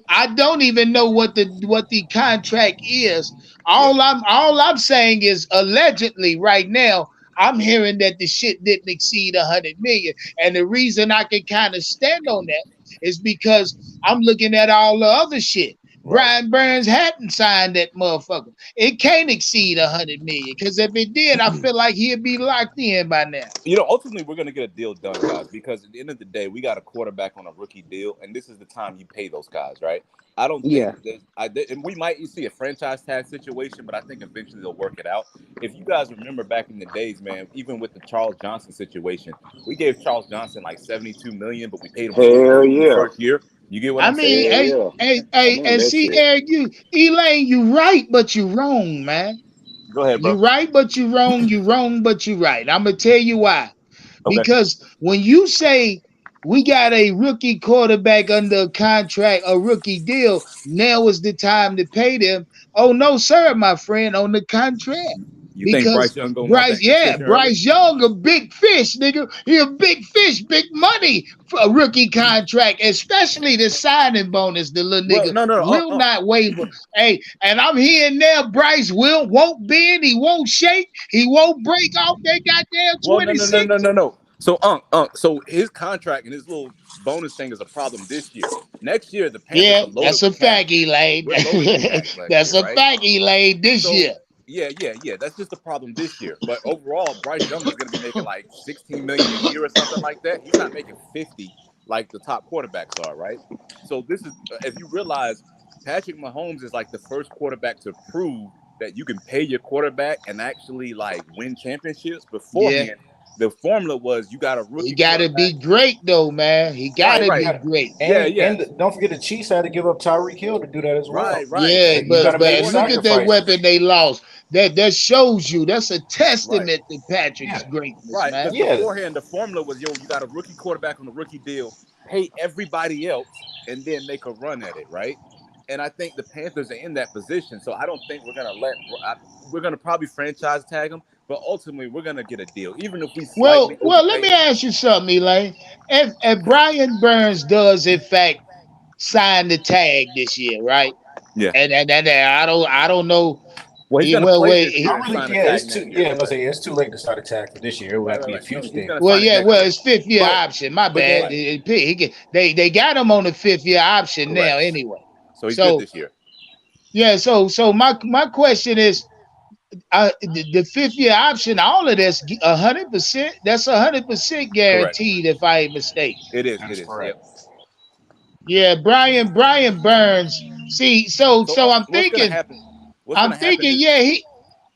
[SPEAKER 1] I don't even know what the contract is.
[SPEAKER 3] yeah.
[SPEAKER 1] All I'm saying is allegedly right now I'm hearing that the shit didn't exceed 100 million, and the reason I can kind of stand on that is because I'm looking at all the other shit.
[SPEAKER 3] Right.
[SPEAKER 1] Brian Burns hadn't signed that motherfucker. It can't exceed 100 million because if it did, I feel like he'd be locked in by now.
[SPEAKER 3] Ultimately, we're going to get a deal done, guys, because at the end of the day, we got a quarterback on a rookie deal, and this is the time you pay those guys, right? I don't think
[SPEAKER 5] Yeah.
[SPEAKER 3] and we might see a franchise tag situation, but I think eventually they'll work it out. If you guys remember back in the days, man, even with the Charles Johnson situation, we gave Charles Johnson like 72 million, but we paid him
[SPEAKER 2] Hell
[SPEAKER 3] 42 the
[SPEAKER 2] yeah.
[SPEAKER 3] first year. You get what
[SPEAKER 1] I
[SPEAKER 3] I'm saying?
[SPEAKER 1] mean,
[SPEAKER 2] Hell
[SPEAKER 1] hey,
[SPEAKER 2] yeah.
[SPEAKER 1] hey,
[SPEAKER 2] I
[SPEAKER 1] hey,
[SPEAKER 2] remember
[SPEAKER 1] and
[SPEAKER 2] that
[SPEAKER 1] see,
[SPEAKER 2] shit.
[SPEAKER 1] Eric, Elaine, you right, but you wrong, man.
[SPEAKER 3] Go ahead,
[SPEAKER 1] You
[SPEAKER 3] bro.
[SPEAKER 1] right, but you wrong. You wrong, but you right. I'm gonna tell you why.
[SPEAKER 3] Okay.
[SPEAKER 1] Because when you say we got a rookie quarterback under contract, a rookie deal, now is the time to pay them. Oh no, sir, my friend, on the contract.
[SPEAKER 3] You think
[SPEAKER 1] Because
[SPEAKER 3] Bryce Young gonna want that extension early?
[SPEAKER 1] Bryce Young, a big fish, nigga. He a big fish, big money for a rookie contract, especially the signing bonus. The little
[SPEAKER 3] Well,
[SPEAKER 1] nigga
[SPEAKER 3] no.
[SPEAKER 1] will not waver. Hey, and I'm hearing now Bryce won't bend, he won't shake, he won't break off that goddamn
[SPEAKER 3] Well, no,
[SPEAKER 1] 26.
[SPEAKER 3] no. So, so his contract and his little bonus thing is a problem this year. Next year, the Panthers
[SPEAKER 1] Yeah,
[SPEAKER 3] are loaded
[SPEAKER 1] that's a
[SPEAKER 3] with cash.
[SPEAKER 1] fact, Elaine.
[SPEAKER 3] We're loaded with cash next
[SPEAKER 1] That's
[SPEAKER 3] year,
[SPEAKER 1] a
[SPEAKER 3] right?
[SPEAKER 1] fact, Elaine, this
[SPEAKER 3] So,
[SPEAKER 1] year.
[SPEAKER 3] yeah. That's just the problem this year. But overall, Bryce Young is going to be making like 16 million a year or something like that. He's not making 50 like the top quarterbacks are, right? So this is if you realize Patrick Mahomes is like the first quarterback to prove that you can pay your quarterback and actually like win championships
[SPEAKER 1] Yeah.
[SPEAKER 3] beforehand. The formula was you got a
[SPEAKER 1] He
[SPEAKER 3] rookie
[SPEAKER 1] got to be
[SPEAKER 3] quarterback.
[SPEAKER 1] great though, man. He got
[SPEAKER 3] Right,
[SPEAKER 1] to
[SPEAKER 3] right.
[SPEAKER 1] be
[SPEAKER 4] Yeah.
[SPEAKER 1] great.
[SPEAKER 4] And don't forget the Chiefs had to give up Tyreek Hill to do that as well.
[SPEAKER 3] Right, right.
[SPEAKER 1] Yeah,
[SPEAKER 3] And
[SPEAKER 4] You got to make
[SPEAKER 1] but look at that
[SPEAKER 4] sacrifices.
[SPEAKER 1] weapon they lost. That shows you. That's a
[SPEAKER 3] right.
[SPEAKER 1] testament to Patrick's
[SPEAKER 4] Yeah.
[SPEAKER 1] greatness,
[SPEAKER 3] Right,
[SPEAKER 1] man.
[SPEAKER 3] because
[SPEAKER 4] Yeah.
[SPEAKER 3] beforehand the formula was, yo, you got a rookie quarterback on a rookie deal, pay everybody else, and then make a run at it, right? And I think the Panthers are in that position, so I don't think we're gonna we're gonna probably franchise tag him, but ultimately we're gonna get a deal, even if we slightly
[SPEAKER 1] Well, let
[SPEAKER 3] overpay
[SPEAKER 1] me
[SPEAKER 3] him.
[SPEAKER 1] ask you something, Elaine. If Brian Burns does in fact sign the tag this year, right?
[SPEAKER 3] Yeah.
[SPEAKER 1] And I don't know.
[SPEAKER 3] Well, he's gonna
[SPEAKER 1] Well,
[SPEAKER 3] play
[SPEAKER 1] wait.
[SPEAKER 3] this year and sign a tag
[SPEAKER 4] It's too.
[SPEAKER 3] next year.
[SPEAKER 4] Yeah,
[SPEAKER 3] Go
[SPEAKER 4] but
[SPEAKER 3] ahead.
[SPEAKER 4] it's too late to start a tag for this year. It would
[SPEAKER 3] Right,
[SPEAKER 4] have to
[SPEAKER 3] right,
[SPEAKER 4] be a
[SPEAKER 3] right. No,
[SPEAKER 4] future
[SPEAKER 3] he's
[SPEAKER 4] thing.
[SPEAKER 3] gonna
[SPEAKER 1] Well,
[SPEAKER 3] sign it
[SPEAKER 1] yeah.
[SPEAKER 3] next
[SPEAKER 1] Well,
[SPEAKER 3] year.
[SPEAKER 1] it's fifth year
[SPEAKER 4] But
[SPEAKER 1] option. My
[SPEAKER 4] but
[SPEAKER 1] bad.
[SPEAKER 4] then
[SPEAKER 1] They got him on the fifth year option now
[SPEAKER 3] Correct.
[SPEAKER 1] anyway.
[SPEAKER 3] So he's good
[SPEAKER 1] So
[SPEAKER 3] this year.
[SPEAKER 1] yeah. So my question is, the fifth year option, all of this 100%. That's 100%
[SPEAKER 3] Correct.
[SPEAKER 1] guaranteed if I ain't mistaken.
[SPEAKER 3] It is.
[SPEAKER 4] that
[SPEAKER 3] It
[SPEAKER 4] is
[SPEAKER 3] is. Yep.
[SPEAKER 4] correct.
[SPEAKER 1] Yeah, Brian Burns. See,
[SPEAKER 3] So
[SPEAKER 1] so
[SPEAKER 3] what's gonna happen? What's
[SPEAKER 1] I'm
[SPEAKER 3] gonna happen
[SPEAKER 1] thinking,
[SPEAKER 3] is
[SPEAKER 1] yeah, he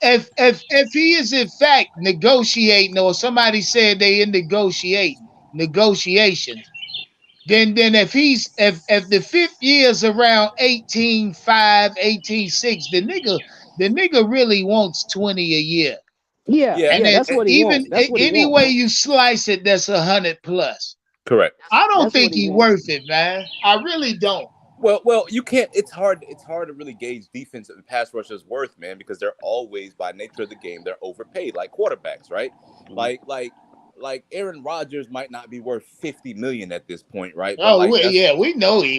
[SPEAKER 1] if he is in fact negotiating, or somebody said they in negotiations, then if the fifth year is around 18.5, 18.6, the nigga really wants 20 a year.
[SPEAKER 5] Yeah,
[SPEAKER 3] yeah.
[SPEAKER 1] And
[SPEAKER 5] yeah,
[SPEAKER 1] then
[SPEAKER 5] that's what he
[SPEAKER 1] even
[SPEAKER 5] wants. That's what he
[SPEAKER 1] any
[SPEAKER 5] wants.
[SPEAKER 1] way you slice it, that's 100 plus.
[SPEAKER 3] Correct.
[SPEAKER 1] I don't
[SPEAKER 5] That's
[SPEAKER 1] think
[SPEAKER 5] what he
[SPEAKER 1] he
[SPEAKER 5] wants.
[SPEAKER 1] worth it, man. I really don't.
[SPEAKER 3] Well, you can't. It's hard. It's hard to really gauge defense and pass rushers' worth, man, because they're always, by nature of the game, they're overpaid, like quarterbacks, right?
[SPEAKER 4] Mhm.
[SPEAKER 3] Like, like, like Aaron Rodgers might not be worth 50 million at this point, right? But
[SPEAKER 1] Oh,
[SPEAKER 3] like that's,
[SPEAKER 1] yeah, we know he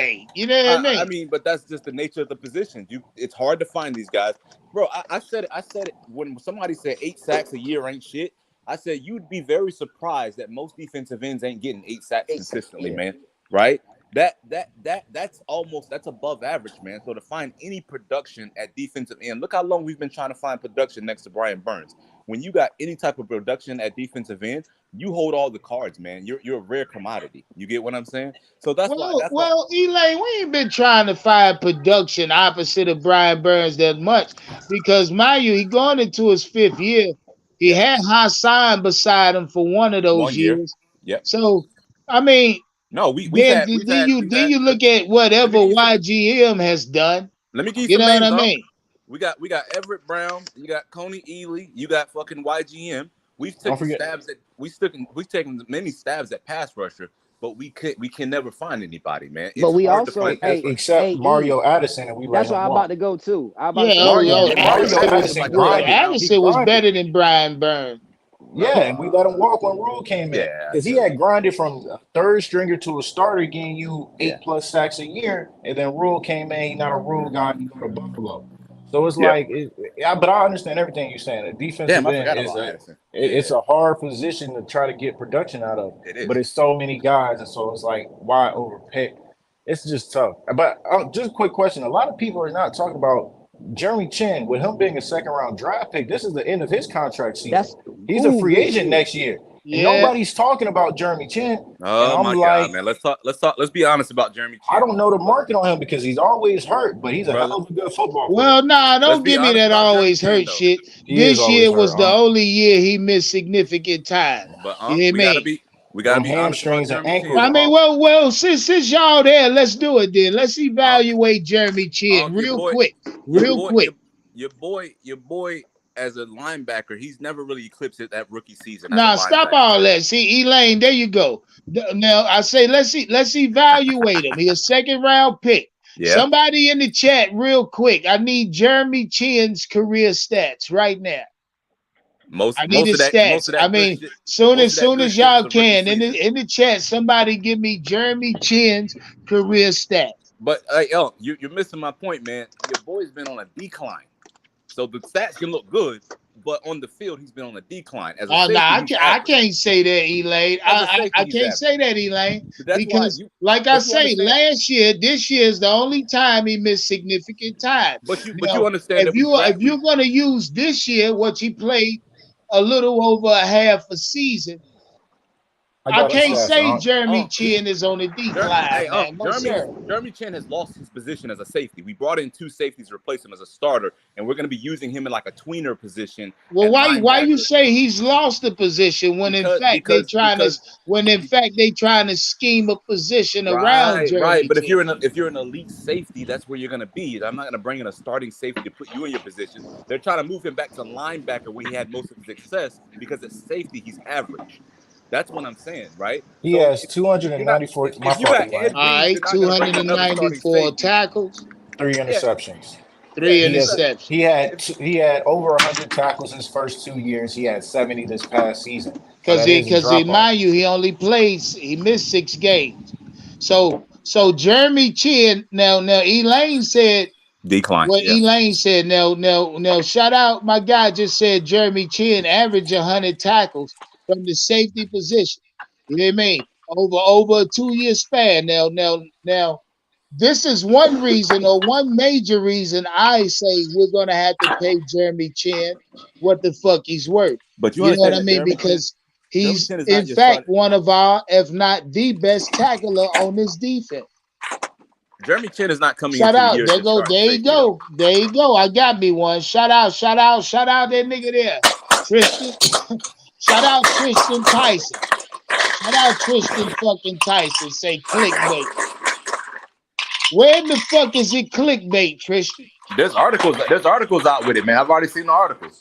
[SPEAKER 1] ain't. You know what I
[SPEAKER 3] I
[SPEAKER 1] mean?
[SPEAKER 3] mean, but that's just the nature of the position. It's hard to find these guys, bro. I said it. I said it when somebody said 8 sacks a year ain't shit. I said you'd be very surprised that most defensive ends ain't getting 8 sacks consistently,
[SPEAKER 4] Yeah.
[SPEAKER 3] man. Right? That's above average, man. So to find any production at defensive end, look how long we've been trying to find production next to Brian Burns. When you got any type of production at defensive end, you hold all the cards, man. You're a rare commodity. You get what I'm saying? So that's why.
[SPEAKER 1] Elaine, we ain't been trying to find production opposite of Brian Burns that much because, mind you, he going into his fifth year. He
[SPEAKER 3] Yep.
[SPEAKER 1] had Hassan beside him for one of those
[SPEAKER 3] 1 year.
[SPEAKER 1] years.
[SPEAKER 3] Yep.
[SPEAKER 1] So, I mean,
[SPEAKER 3] No,
[SPEAKER 1] then you look at
[SPEAKER 3] let me
[SPEAKER 1] whatever
[SPEAKER 3] give you some
[SPEAKER 1] YGM has done.
[SPEAKER 3] let me give you
[SPEAKER 1] You
[SPEAKER 3] some
[SPEAKER 1] know what
[SPEAKER 3] names,
[SPEAKER 1] I
[SPEAKER 3] huh?
[SPEAKER 1] mean?
[SPEAKER 3] We got Everett Brown, you got Coney Ely, you got fucking YGM.
[SPEAKER 4] Don't forget,
[SPEAKER 3] We've taken many stabs at pass rusher, but we can never find anybody, man.
[SPEAKER 5] But
[SPEAKER 3] It's
[SPEAKER 5] we
[SPEAKER 3] hard to
[SPEAKER 5] also,
[SPEAKER 3] find pass rushers.
[SPEAKER 4] except
[SPEAKER 5] E.
[SPEAKER 4] Mario Addison, and we let
[SPEAKER 5] That's where
[SPEAKER 4] him
[SPEAKER 5] I'm about
[SPEAKER 4] walk.
[SPEAKER 5] to go too. I'm about
[SPEAKER 1] Yeah,
[SPEAKER 5] to say Mario
[SPEAKER 4] Mario
[SPEAKER 3] Mario
[SPEAKER 5] Addison.
[SPEAKER 3] Addison
[SPEAKER 4] Addison
[SPEAKER 3] like a
[SPEAKER 1] well,
[SPEAKER 3] second
[SPEAKER 4] grinded.
[SPEAKER 3] round
[SPEAKER 4] He
[SPEAKER 3] pick.
[SPEAKER 1] Addison was
[SPEAKER 4] grinded.
[SPEAKER 1] better than Brian Burns.
[SPEAKER 3] No,
[SPEAKER 4] Yeah, and we let him walk when Rule came in
[SPEAKER 3] yeah, I
[SPEAKER 4] because he
[SPEAKER 3] feel you.
[SPEAKER 4] had grinded from a third stringer to a starter, getting you
[SPEAKER 3] Yeah,
[SPEAKER 4] 8+ sacks a year, and then Rule came in. He's not a Rule guy. He go to Buffalo, so it's
[SPEAKER 3] yeah.
[SPEAKER 4] like, yeah. But I understand everything you're saying. The defensive
[SPEAKER 3] Damn, I
[SPEAKER 4] end
[SPEAKER 3] forgot
[SPEAKER 4] is
[SPEAKER 3] about Addison.
[SPEAKER 4] it's
[SPEAKER 3] Yeah,
[SPEAKER 4] a hard position to try to get production out of,
[SPEAKER 3] it
[SPEAKER 4] but
[SPEAKER 3] is.
[SPEAKER 4] it's so many guys, and so it's like why overpay? It's just tough. But just a quick question: a lot of people are not talking about Jeremy Chin with him being a second round draft pick. This is the end of his contract season.
[SPEAKER 5] That's
[SPEAKER 4] He's a free
[SPEAKER 5] good
[SPEAKER 4] agent
[SPEAKER 5] shit.
[SPEAKER 4] next year, and
[SPEAKER 1] Yeah.
[SPEAKER 4] nobody's talking about Jeremy Chin. And
[SPEAKER 3] Oh
[SPEAKER 4] I'm
[SPEAKER 3] my god,
[SPEAKER 4] like,
[SPEAKER 3] man. Let's talk. Let's talk. Let's be honest about Jeremy
[SPEAKER 4] I
[SPEAKER 3] Chin,
[SPEAKER 4] don't know the market on him because he's always hurt, but he's a hell
[SPEAKER 3] brother.
[SPEAKER 4] of a good football player.
[SPEAKER 1] Well, nah,
[SPEAKER 3] Let's
[SPEAKER 1] don't
[SPEAKER 3] be
[SPEAKER 1] give me
[SPEAKER 3] honest
[SPEAKER 1] that
[SPEAKER 3] about Jeremy
[SPEAKER 1] always
[SPEAKER 3] Chin,
[SPEAKER 1] hurt
[SPEAKER 3] though.
[SPEAKER 1] shit.
[SPEAKER 4] He is
[SPEAKER 1] This
[SPEAKER 4] always
[SPEAKER 1] year
[SPEAKER 4] hurt.
[SPEAKER 1] was the only year he missed significant time.
[SPEAKER 3] But
[SPEAKER 1] You hear
[SPEAKER 3] we gotta
[SPEAKER 1] me?
[SPEAKER 3] be
[SPEAKER 4] Them
[SPEAKER 3] be honest about
[SPEAKER 4] hamstrings and
[SPEAKER 3] Jeremy
[SPEAKER 4] ankles
[SPEAKER 3] Chin.
[SPEAKER 1] I mean,
[SPEAKER 4] are.
[SPEAKER 1] well, since y'all there, let's do it then. Let's evaluate Jeremy Chin
[SPEAKER 3] Your
[SPEAKER 1] real
[SPEAKER 3] boy,
[SPEAKER 1] quick,
[SPEAKER 3] your
[SPEAKER 1] real
[SPEAKER 3] boy,
[SPEAKER 1] quick.
[SPEAKER 3] your boy, as a linebacker, he's never really eclipsed it that rookie season as a
[SPEAKER 1] Now stop
[SPEAKER 3] linebacker.
[SPEAKER 1] all that. See, Elaine, there you go. Now I say let's evaluate him. He's a second round pick.
[SPEAKER 3] Yeah,
[SPEAKER 1] Somebody in the chat, real quick. I need Jeremy Chin's career stats right now. I need his
[SPEAKER 3] most
[SPEAKER 1] stats.
[SPEAKER 3] of
[SPEAKER 1] I
[SPEAKER 3] that good
[SPEAKER 1] mean,
[SPEAKER 3] shit,
[SPEAKER 1] soon
[SPEAKER 3] most
[SPEAKER 1] as
[SPEAKER 3] of that
[SPEAKER 1] soon
[SPEAKER 3] good
[SPEAKER 1] as
[SPEAKER 3] shit was
[SPEAKER 1] y'all
[SPEAKER 3] a rookie
[SPEAKER 1] can
[SPEAKER 3] season.
[SPEAKER 1] in the chat, somebody give me Jeremy Chin's career stats.
[SPEAKER 3] But hey, El, you're missing my point, man. Your boy's been on a decline, so the stats can look good, but on the field he's been on a decline. As a
[SPEAKER 1] Oh no,
[SPEAKER 3] safety, he's
[SPEAKER 1] I
[SPEAKER 3] average.
[SPEAKER 1] can't say that, Elaine.
[SPEAKER 3] As a safety,
[SPEAKER 1] I
[SPEAKER 3] he's
[SPEAKER 1] can't
[SPEAKER 3] average.
[SPEAKER 1] say that, Elaine,
[SPEAKER 3] But that's why
[SPEAKER 1] because like I
[SPEAKER 3] but you
[SPEAKER 1] say,
[SPEAKER 3] understand.
[SPEAKER 1] last year, this year is the only time he missed significant time.
[SPEAKER 3] But you
[SPEAKER 1] Now,
[SPEAKER 3] understand that we
[SPEAKER 1] if
[SPEAKER 3] draft we
[SPEAKER 1] you're gonna use this year, what he played a little over a half a season, I
[SPEAKER 4] got the
[SPEAKER 1] can't
[SPEAKER 4] stats,
[SPEAKER 1] say
[SPEAKER 4] Unc.
[SPEAKER 1] Jeremy Chin is on the decline, man. No, sir.
[SPEAKER 3] Jeremy Chin has lost his position as a safety. We brought in 2 safeties to replace him as a starter, and we're going to be using him in like a tweener position
[SPEAKER 1] Well,
[SPEAKER 3] at
[SPEAKER 1] why you
[SPEAKER 3] linebacker
[SPEAKER 1] say he's lost the position when in
[SPEAKER 3] because
[SPEAKER 1] fact
[SPEAKER 3] because because
[SPEAKER 1] they trying to scheme a position around
[SPEAKER 3] right.
[SPEAKER 1] Jeremy
[SPEAKER 3] But
[SPEAKER 1] Chin?
[SPEAKER 3] if you're an elite safety, that's where you're going to be. I'm not going to bring in a starting safety to put you in your position. They're trying to move him back to linebacker where he had most of his success because at safety he's average. That's what I'm saying, right?
[SPEAKER 4] He
[SPEAKER 3] So
[SPEAKER 4] has 294. My
[SPEAKER 3] if you
[SPEAKER 4] fault,
[SPEAKER 3] got
[SPEAKER 4] Elaine.
[SPEAKER 3] Ed
[SPEAKER 1] All
[SPEAKER 3] Reed, you're
[SPEAKER 1] right,
[SPEAKER 3] not going to bring in another starting
[SPEAKER 1] 294
[SPEAKER 3] safety.
[SPEAKER 1] tackles,
[SPEAKER 4] 3
[SPEAKER 3] Yeah,
[SPEAKER 4] interceptions.
[SPEAKER 3] yeah.
[SPEAKER 1] 3
[SPEAKER 4] He has
[SPEAKER 1] interceptions.
[SPEAKER 4] he had over 100 tackles his first 2 years. He had 70 this past season. So
[SPEAKER 1] Cause
[SPEAKER 4] that is a drop off.
[SPEAKER 1] mind you, he missed 6 games. So Jeremy Chin now Elaine said
[SPEAKER 3] Decline.
[SPEAKER 1] what
[SPEAKER 3] Yeah.
[SPEAKER 1] Elaine said. Now shout out my guy just said Jeremy Chin averaged 100 tackles from the safety position. You know what I mean? Over a 2 year span. Now this is one reason or one major reason I say we're gonna have to pay Jeremy Chin what the fuck he's worth.
[SPEAKER 3] But you
[SPEAKER 1] You know what
[SPEAKER 3] understand
[SPEAKER 1] I
[SPEAKER 3] that
[SPEAKER 1] mean? Because
[SPEAKER 3] Jeremy
[SPEAKER 1] he's
[SPEAKER 3] Chin is
[SPEAKER 1] in
[SPEAKER 3] not your
[SPEAKER 1] fact
[SPEAKER 3] starting.
[SPEAKER 1] one of our, if not the best tackler on this defense.
[SPEAKER 3] Jeremy Chin is not coming
[SPEAKER 1] Shout
[SPEAKER 3] into the
[SPEAKER 1] out.
[SPEAKER 3] year as
[SPEAKER 1] There
[SPEAKER 3] your
[SPEAKER 1] go.
[SPEAKER 3] starting
[SPEAKER 1] There you
[SPEAKER 3] safety, though.
[SPEAKER 1] go. There you go. I got me one. Shout out. Shout out that nigga there. Tristan. Shout out Tristan Tyson. Shout out Tristan fucking Tyson. Say clickbait. Where in the fuck is it clickbait, Tristan?
[SPEAKER 3] There's articles out with it, man. I've already seen the articles.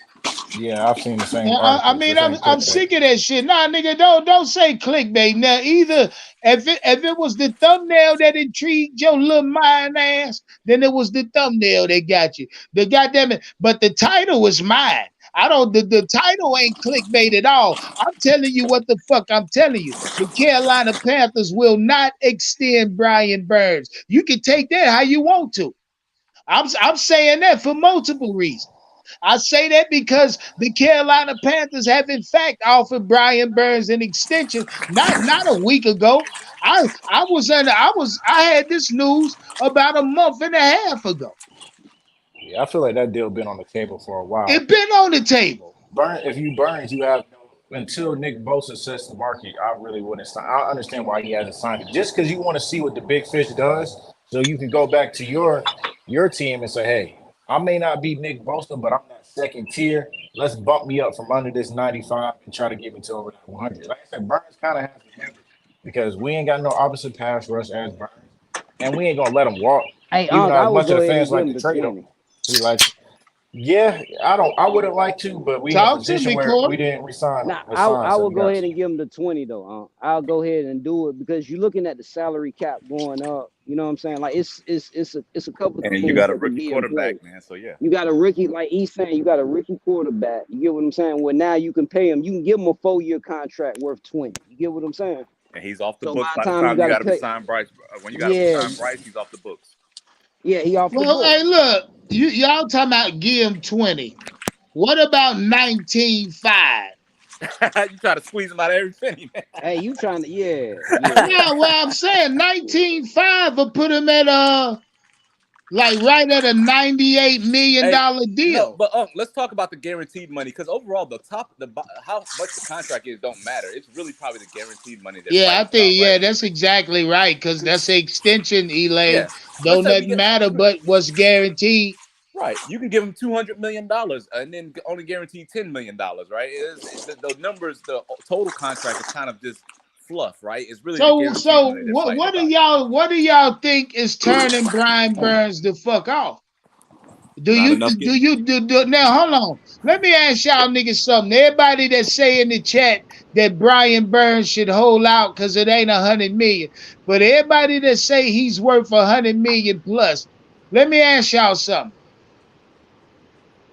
[SPEAKER 4] Yeah, I've seen the same
[SPEAKER 1] Yeah, I
[SPEAKER 4] articles.
[SPEAKER 1] mean,
[SPEAKER 4] This ain't
[SPEAKER 1] I'm
[SPEAKER 4] clickbait.
[SPEAKER 1] sick of that shit. Nah, nigga, don't say clickbait. Now, either if it was the thumbnail that intrigued your little mind ass, then it was the thumbnail that got you. The goddamn it, but the title was mine. I don't. The title ain't clickbait at all. I'm telling you what the fuck I'm telling you. The Carolina Panthers will not extend Brian Burns. You can take that how you want to. I'm saying that for multiple reasons. I say that because the Carolina Panthers have in fact offered Brian Burns an extension not a week ago. I had this news about a month and a half ago.
[SPEAKER 4] Yeah, I feel like that deal been on the table for a while.
[SPEAKER 1] It been on the table.
[SPEAKER 4] If you Burns, you have until Nick Bosa sets the market. I really wouldn't sign. I understand why he hasn't signed it. Just because you want to see what the big fish does, so you can go back to your team and say, hey, I may not be Nick Bosa, but I'm that second tier. Let's bump me up from under this 95 and try to get me to over that 100. Like I said, Burns kind of has to leverage because we ain't got no opposite pass rush as Burns, and we ain't gonna let him walk.
[SPEAKER 5] Hey,
[SPEAKER 4] Even
[SPEAKER 5] Unc,
[SPEAKER 4] though
[SPEAKER 5] I
[SPEAKER 4] as
[SPEAKER 5] would
[SPEAKER 4] much of
[SPEAKER 5] go
[SPEAKER 4] the
[SPEAKER 5] ahead and
[SPEAKER 4] fans
[SPEAKER 5] give
[SPEAKER 4] like
[SPEAKER 5] him
[SPEAKER 4] to
[SPEAKER 5] the
[SPEAKER 4] trade him,
[SPEAKER 5] 20.
[SPEAKER 4] he like, yeah, I wouldn't like to, but we in a
[SPEAKER 1] Talk to
[SPEAKER 4] position
[SPEAKER 1] me,
[SPEAKER 4] where we
[SPEAKER 1] Corey.
[SPEAKER 4] didn't resign
[SPEAKER 5] Now,
[SPEAKER 4] resign,
[SPEAKER 5] I
[SPEAKER 4] so
[SPEAKER 5] will
[SPEAKER 4] we
[SPEAKER 5] go
[SPEAKER 4] got
[SPEAKER 5] ahead
[SPEAKER 4] to.
[SPEAKER 5] and give him the 20 though. I'll go ahead and do it because you're looking at the salary cap going up. You know what I'm saying? Like it's a couple
[SPEAKER 3] And you
[SPEAKER 5] things
[SPEAKER 3] got a
[SPEAKER 5] that can
[SPEAKER 3] rookie
[SPEAKER 5] be in play.
[SPEAKER 3] quarterback, man. So yeah.
[SPEAKER 5] You got a rookie, like he's saying, you got a rookie quarterback. You get what I'm saying? Well, now you can pay him. You can give him a 4 year contract worth 20. You get what I'm saying?
[SPEAKER 3] And he's off the
[SPEAKER 5] So by
[SPEAKER 3] books
[SPEAKER 5] the
[SPEAKER 3] by the
[SPEAKER 5] time you
[SPEAKER 3] time you
[SPEAKER 5] got to
[SPEAKER 3] got to
[SPEAKER 5] pay,
[SPEAKER 3] resign Bryce. When you got to
[SPEAKER 5] yeah,
[SPEAKER 3] resign Bryce, he's off the books.
[SPEAKER 5] yeah, he off the
[SPEAKER 1] Well,
[SPEAKER 5] book.
[SPEAKER 1] hey, look, y'all talking about give him 20. What about 19.5?
[SPEAKER 3] You try to squeeze him out of every penny, man.
[SPEAKER 5] Hey, you trying to, yeah.
[SPEAKER 1] Yeah, well, I'm saying 19.5 will put him at like right at a $98 million
[SPEAKER 3] Hey, no,
[SPEAKER 1] deal.
[SPEAKER 3] but let's talk about the guaranteed money because overall, how much the contract is don't matter. It's really probably the guaranteed money they're
[SPEAKER 1] Yeah, I
[SPEAKER 3] fighting about,
[SPEAKER 1] think
[SPEAKER 3] right?
[SPEAKER 1] that's exactly right because that's an extension, Elaine.
[SPEAKER 3] Yeah. Let's
[SPEAKER 1] Don't
[SPEAKER 3] say we
[SPEAKER 1] nothing
[SPEAKER 3] get
[SPEAKER 1] matter but what's guaranteed.
[SPEAKER 3] right. You can give him $200 million and then only guarantee $10 million, right? The numbers, the total contract is kind of just fluff, right? It's really the guaranteed
[SPEAKER 1] So
[SPEAKER 3] money they're fighting about.
[SPEAKER 1] what do y'all think is turning Brian Burns the fuck off?
[SPEAKER 3] Not enough.
[SPEAKER 1] Now hold on? Let me ask y'all niggas something. Everybody that say in the chat that Brian Burns should hold out because it ain't 100 million, but everybody that say he's worth 100 million plus, let me ask y'all something.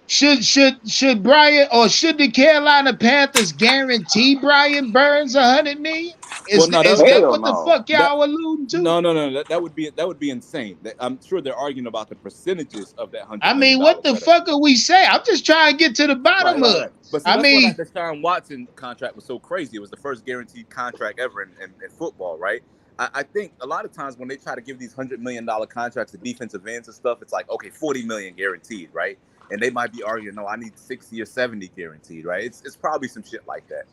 [SPEAKER 1] Should Brian or should the Carolina Panthers guarantee Brian Burns 100 million?
[SPEAKER 3] Well, no,
[SPEAKER 1] Is that
[SPEAKER 2] Hell
[SPEAKER 1] what the
[SPEAKER 2] no.
[SPEAKER 1] fuck y'all alluding to?
[SPEAKER 3] no. That would be insane. I'm sure they're arguing about the percentages of that hundred
[SPEAKER 1] I
[SPEAKER 3] million
[SPEAKER 1] mean, what
[SPEAKER 3] dollars.
[SPEAKER 1] the fuck are we saying? I'm just trying to get to the
[SPEAKER 3] Right,
[SPEAKER 1] bottom of
[SPEAKER 3] right,
[SPEAKER 1] it.
[SPEAKER 3] right. But see,
[SPEAKER 1] I
[SPEAKER 3] that's why
[SPEAKER 1] mean,
[SPEAKER 3] that Deshaun Watson contract was so crazy. It was the first guaranteed contract ever in football, right? I think a lot of times when they try to give these $100 million contracts to defensive ends and stuff, it's like, okay, 40 million guaranteed, right? And they might be arguing, no, I need 60 or 70 guaranteed, right? It's probably some shit like that.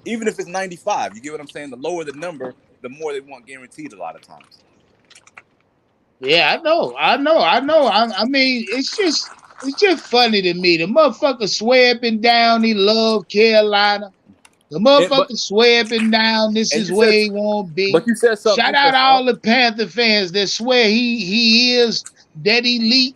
[SPEAKER 3] Even if it's 95, you get what I'm saying? The lower the number, the more they want guaranteed a lot of times.
[SPEAKER 1] Yeah, I know. I mean, it's just funny to me. The motherfucker swear up and down he love Carolina. The motherfucker swear up and down this
[SPEAKER 3] And
[SPEAKER 1] is where he won't be.
[SPEAKER 3] you said something
[SPEAKER 1] Shout out
[SPEAKER 3] interesting.
[SPEAKER 1] all the Panther fans that swear he is that elite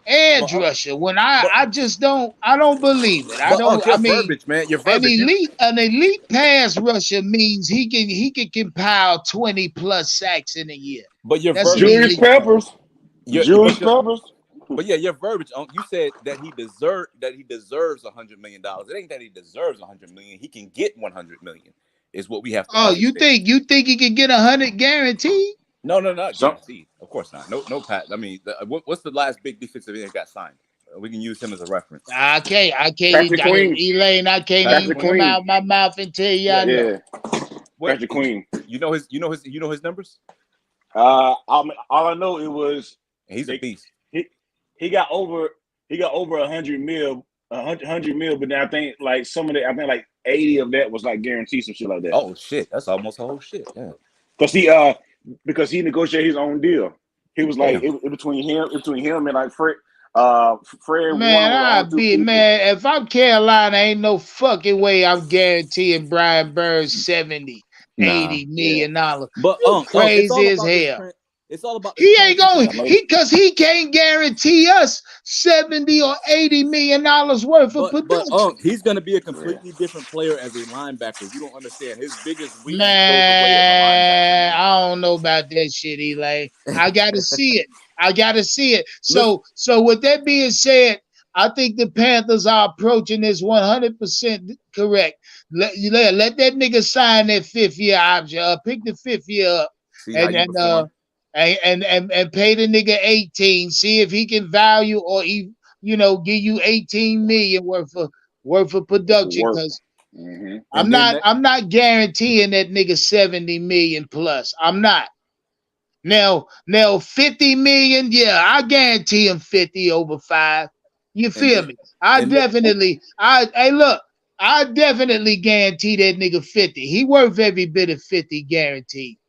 [SPEAKER 1] edge rusher. When I just don't believe it.
[SPEAKER 3] Your verbiage, man, your
[SPEAKER 1] An
[SPEAKER 3] verbiage.
[SPEAKER 1] elite pass rusher means he can compile 20 plus sacks in a year.
[SPEAKER 3] But your
[SPEAKER 1] That's
[SPEAKER 3] verbiage,
[SPEAKER 2] Julius Peppers. Julius Peppers.
[SPEAKER 3] But yeah, your verbiage. You said that he deserves $100 million. It ain't that he deserves $100 million. He can get $100 million. Is what we have to.
[SPEAKER 1] Oh, you think he can get 100 guaranteed?
[SPEAKER 3] No, not guaranteed. Of course not. No, Pat. I mean, what's the last big defensive end that got signed? We can use him as a reference.
[SPEAKER 1] I can't.
[SPEAKER 2] Patrick Queen.
[SPEAKER 1] Elaine, I can't
[SPEAKER 2] Patrick
[SPEAKER 1] even
[SPEAKER 2] Queen.
[SPEAKER 1] come out my mouth and tell you I know.
[SPEAKER 2] Patrick Queen.
[SPEAKER 3] You know his numbers?
[SPEAKER 2] All I know it was
[SPEAKER 3] he's a beast.
[SPEAKER 2] He got over 100 mil, but then I think like some of that, I think like 80 of that was like guaranteed, some shit like that.
[SPEAKER 3] Oh shit, that's almost a whole shit. Yeah.
[SPEAKER 2] Because he negotiated his own deal. He was like between him and like Fred.
[SPEAKER 1] Man, if I'm Carolina, ain't no fucking way I'm guaranteeing Brian Burns 70, $80 million.
[SPEAKER 3] But
[SPEAKER 1] crazy as hell.
[SPEAKER 3] It's all about
[SPEAKER 1] he ain't going because he can't guarantee us 70 or 80 million dollars worth of production.
[SPEAKER 3] But he's gonna be a completely different player as a linebacker. You don't understand. His biggest weakness
[SPEAKER 1] man, I don't know about that shit, Eli. I gotta see it. So with that being said, I think the Panthers are approaching this 100% correct. Let that nigga sign that 5th year option. Pick the 5th year up and pay the nigga 18. See if he can value or give you 18 million worth of production. Because I'm not guaranteeing that nigga 70 million plus. I'm not. Now 50 million, yeah, I guarantee him 50 over 5. You feel me? I definitely guarantee that nigga 50. He worth every bit of 50 guaranteed.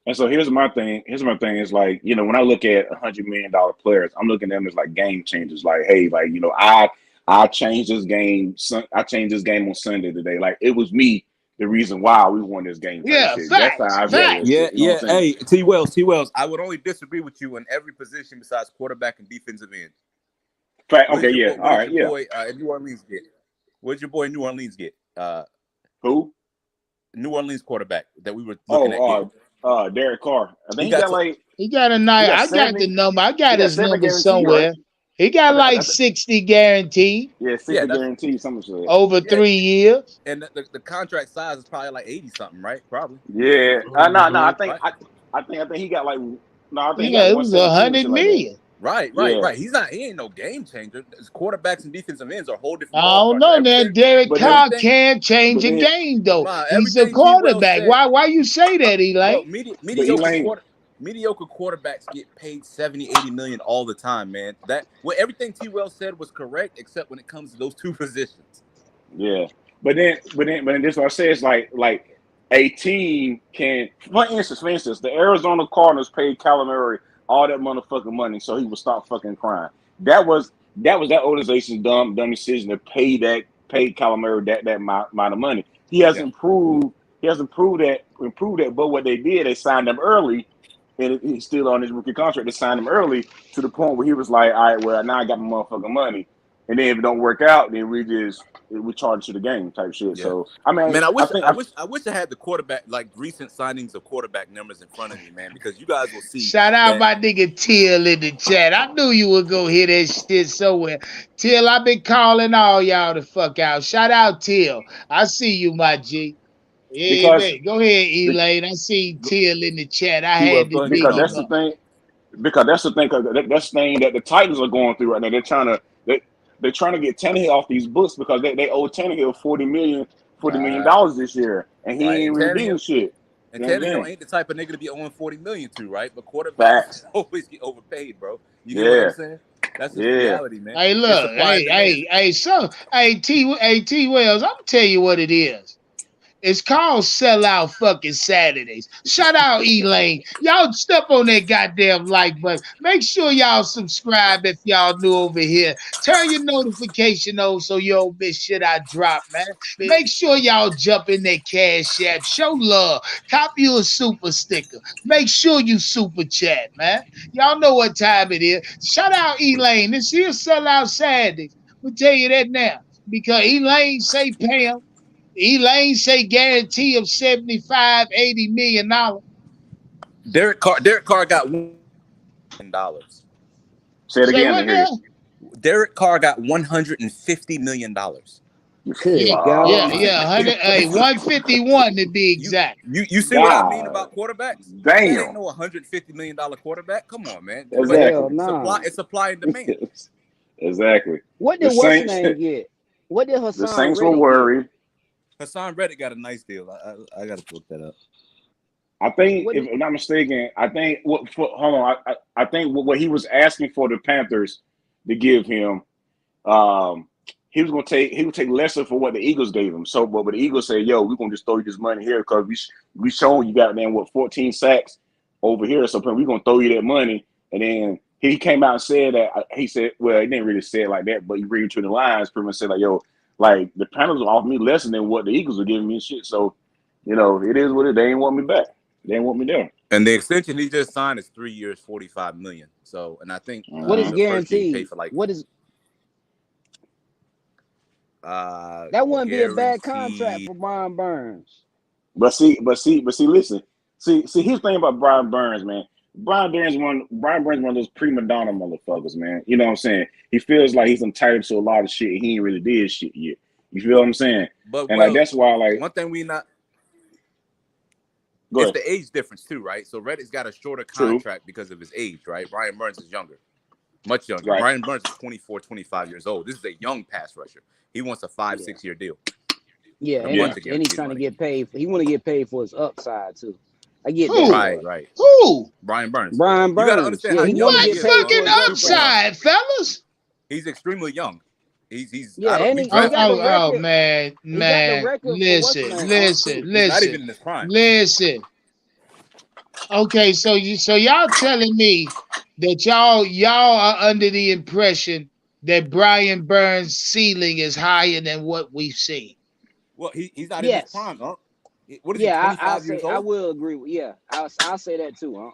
[SPEAKER 2] And so here's my thing is like, when I look at $100 million players, I'm looking at them as like game changers. Like, hey, like, I changed this game. I changed this game on Sunday today. Like, it was me, the reason why we won this game.
[SPEAKER 1] Yeah, facts.
[SPEAKER 2] That's how I feel.
[SPEAKER 3] Yeah. Hey, T. Wells, I would only disagree with you in every position besides quarterback and defensive end.
[SPEAKER 2] Okay, yeah. All right, yeah.
[SPEAKER 3] Boy, New Orleans get? Where'd your boy New Orleans get?
[SPEAKER 2] Who?
[SPEAKER 3] New Orleans quarterback that we were looking at.
[SPEAKER 2] Derek Carr. I think
[SPEAKER 1] he got a nice. I got the number. I got his number somewhere. Right? He got like 60 guaranteed.
[SPEAKER 2] Yeah, 60 guaranteed, something like that.
[SPEAKER 1] Over 3 years.
[SPEAKER 3] And the contract size is probably like 80 something, right? Probably.
[SPEAKER 2] Yeah. No. I think he got like. No, I think
[SPEAKER 1] it was 100 million.
[SPEAKER 3] Right. He ain't no game changer. His quarterbacks and defensive ends are a whole different.
[SPEAKER 1] I don't know, man. Derek Carr can't change a game though. He's a quarterback. Why you say that, Eli?
[SPEAKER 3] Mediocre quarterbacks get paid 70, 80 million all the time, man. Everything T. Wells said was correct, except when it comes to those two positions.
[SPEAKER 2] Yeah, but then this what I say is like a team can, for instance, the Arizona Cardinals paid Kyler Murray all that motherfucking money so he would stop fucking crying. That was that organization's dumb decision to pay Kyler Murray that amount of money. He hasn't improved that, but what they did, they signed him early, and he's still on his rookie contract. They signed him early to the point where he was like, all right, well, now I got my motherfucking money. And then if it don't work out, then we charge to the game type shit. Yeah. So I mean,
[SPEAKER 3] man, I wish I had the quarterback, like recent signings of quarterback numbers in front of me, man, because you guys will see.
[SPEAKER 1] Shout out my nigga Till in the chat. I knew you would go hear that shit somewhere. Till, I've been calling all y'all the fuck out. Shout out Till. I see you, my G. Yeah, go ahead, Elaine. I see Till in the chat. I had to
[SPEAKER 2] because that's the thing. Because that's the thing. That's the thing that the Titans are going through right now. They're trying to get Tannehill off these books because they owe Tannehill $40 million this year, and he ain't redeemed shit.
[SPEAKER 3] And Tannehill ain't the type of nigga to be owing $40 million to, right? But quarterbacks always get overpaid, bro. You get what I'm saying? That's the reality, man.
[SPEAKER 1] Hey, look, T. Wells, I'm gonna tell you what it is. It's called Sellout Fucking Saturdays. Shout out Elaine. Y'all step on that goddamn like button. Make sure y'all subscribe if y'all new over here. Turn your notification on so you don't miss shit I drop, man. Make sure y'all jump in that Cash App. Show love. Copy you a super sticker. Make sure you super chat, man. Y'all know what time it is. Shout out Elaine. This here Sellout Saturdays. We'll tell you that now. Because Elaine say Pam. Elaine say guarantee of 75, $80 million.
[SPEAKER 3] Derek Carr got $1 million.
[SPEAKER 2] Say it
[SPEAKER 1] Say
[SPEAKER 2] again,
[SPEAKER 1] what
[SPEAKER 2] I hear
[SPEAKER 1] now?
[SPEAKER 3] Derek Carr got $150 million.
[SPEAKER 2] you.
[SPEAKER 5] Good
[SPEAKER 1] Yeah,
[SPEAKER 5] God.
[SPEAKER 1] yeah, 100, 151 to be
[SPEAKER 3] You
[SPEAKER 1] exact.
[SPEAKER 3] you see what I mean
[SPEAKER 2] God
[SPEAKER 3] about quarterbacks? That ain't
[SPEAKER 2] damn.
[SPEAKER 3] no $150 million quarterback. Come on, man. But
[SPEAKER 5] Hell
[SPEAKER 2] Exactly.
[SPEAKER 5] nah.
[SPEAKER 3] it's supply and demand.
[SPEAKER 2] Exactly.
[SPEAKER 5] What
[SPEAKER 2] The
[SPEAKER 5] did what's
[SPEAKER 2] Saints
[SPEAKER 5] name get? What did
[SPEAKER 2] the
[SPEAKER 5] Hassan
[SPEAKER 2] Saints were
[SPEAKER 5] Reddick get?
[SPEAKER 2] worried.
[SPEAKER 3] Hassan Reddick got a nice deal. I got to look that up.
[SPEAKER 2] I think,
[SPEAKER 5] What
[SPEAKER 2] if
[SPEAKER 5] did
[SPEAKER 2] I'm not mistaken, I think hold on. I think what he was asking for the Panthers to give him, um, he would take lesser for what the Eagles gave him. So, but the Eagles say, "Yo, we're gonna just throw you this money here because we showing you got then what 14 sacks over here, so we're gonna throw you that money." And then he came out and said that he said, well, he didn't really say it like that, but he read between the lines, pretty much said like, "Yo, like the Panthers will offer me less than what the Eagles are giving me and shit." So, it is what it. They ain't want me back. They ain't want me there.
[SPEAKER 3] And the extension he just signed is 3 years, $45 million. So, and I think
[SPEAKER 5] what is
[SPEAKER 2] Mm-hmm.
[SPEAKER 3] the first year he paid
[SPEAKER 5] guaranteed?
[SPEAKER 3] for like
[SPEAKER 5] What is that wouldn't be a bad contract
[SPEAKER 3] guaranteed.
[SPEAKER 5] for Brian Burns.
[SPEAKER 2] But see. Listen, see. Here's the thing about Brian Burns, man. Brian Burns one of those prima donna motherfuckers, man. You know what I'm saying? He feels like he's entitled to a lot of shit. And he ain't really did shit yet. You feel what I'm saying?
[SPEAKER 3] But
[SPEAKER 2] And like
[SPEAKER 3] well,
[SPEAKER 2] that's why, like,
[SPEAKER 3] one thing we not
[SPEAKER 2] go
[SPEAKER 3] it's
[SPEAKER 2] ahead.
[SPEAKER 3] the age difference too, right? So Reddick's got a shorter
[SPEAKER 2] True,
[SPEAKER 3] contract because of his age, right? Brian Burns is younger, much younger.
[SPEAKER 2] right?
[SPEAKER 3] Brian Burns is 24, 25 years old. This is a young pass rusher. He wants a five,
[SPEAKER 5] Yeah.
[SPEAKER 3] 6 year deal
[SPEAKER 5] Yeah,
[SPEAKER 3] with a
[SPEAKER 5] and
[SPEAKER 2] Yeah.
[SPEAKER 3] bunch
[SPEAKER 5] he
[SPEAKER 3] of
[SPEAKER 5] and he's
[SPEAKER 3] guaranteed
[SPEAKER 5] trying to
[SPEAKER 3] money.
[SPEAKER 5] get paid. He want to get paid for his upside too. I get that
[SPEAKER 1] Who?
[SPEAKER 3] Right,
[SPEAKER 5] part.
[SPEAKER 3] right.
[SPEAKER 1] Who?
[SPEAKER 3] Brian Burns.
[SPEAKER 5] Brian
[SPEAKER 3] You got to
[SPEAKER 5] Burns.
[SPEAKER 3] understand
[SPEAKER 5] Yeah,
[SPEAKER 3] how
[SPEAKER 5] he want
[SPEAKER 3] young
[SPEAKER 5] to
[SPEAKER 3] he
[SPEAKER 1] What
[SPEAKER 5] get
[SPEAKER 3] is,
[SPEAKER 5] paid
[SPEAKER 3] bro.
[SPEAKER 1] fucking
[SPEAKER 5] for his
[SPEAKER 3] He's super
[SPEAKER 5] upside.
[SPEAKER 3] young.
[SPEAKER 1] upside, fellas?
[SPEAKER 3] He's extremely young. He's
[SPEAKER 5] Yeah,
[SPEAKER 3] I don't
[SPEAKER 5] and
[SPEAKER 3] we
[SPEAKER 5] he
[SPEAKER 1] Oh,
[SPEAKER 5] got
[SPEAKER 3] drafted
[SPEAKER 5] the
[SPEAKER 1] oh,
[SPEAKER 3] him.
[SPEAKER 1] oh,
[SPEAKER 5] record.
[SPEAKER 1] man,
[SPEAKER 5] He got the
[SPEAKER 1] man.
[SPEAKER 5] record for what's his
[SPEAKER 1] Listen,
[SPEAKER 5] name.
[SPEAKER 1] listen,
[SPEAKER 3] He's not
[SPEAKER 1] listen,
[SPEAKER 3] even in his prime.
[SPEAKER 1] listen. Okay, so y'all telling me that y'all are under the impression that Brian Burns' ceiling is higher than what we've seen.
[SPEAKER 3] Well, he's not in his
[SPEAKER 5] Yes.
[SPEAKER 3] prime, huh? What is he,
[SPEAKER 5] Yeah, I'll
[SPEAKER 3] 25 years
[SPEAKER 5] say I
[SPEAKER 3] old?
[SPEAKER 5] will agree with. Yeah, I'll say that too. Huh?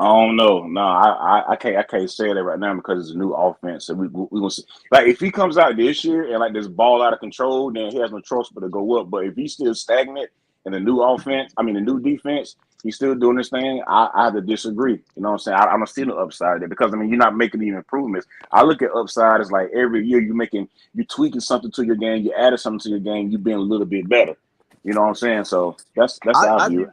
[SPEAKER 2] I don't know. No, I can't say that right now because it's a new offense. So we gonna see. Like if he comes out this year and like this ball out of control, then he has no choice but to go up. But if he's still stagnant in the new offense, I mean the new defense, he's still doing this thing. I have to disagree. You know what I'm saying? I don't see no upside there because I mean you're not making any improvements. I look at upside as like every year you tweaking something to your game, you added something to your game, you being a little bit better. You know what I'm saying? So that's how I
[SPEAKER 3] I
[SPEAKER 2] view it.
[SPEAKER 3] view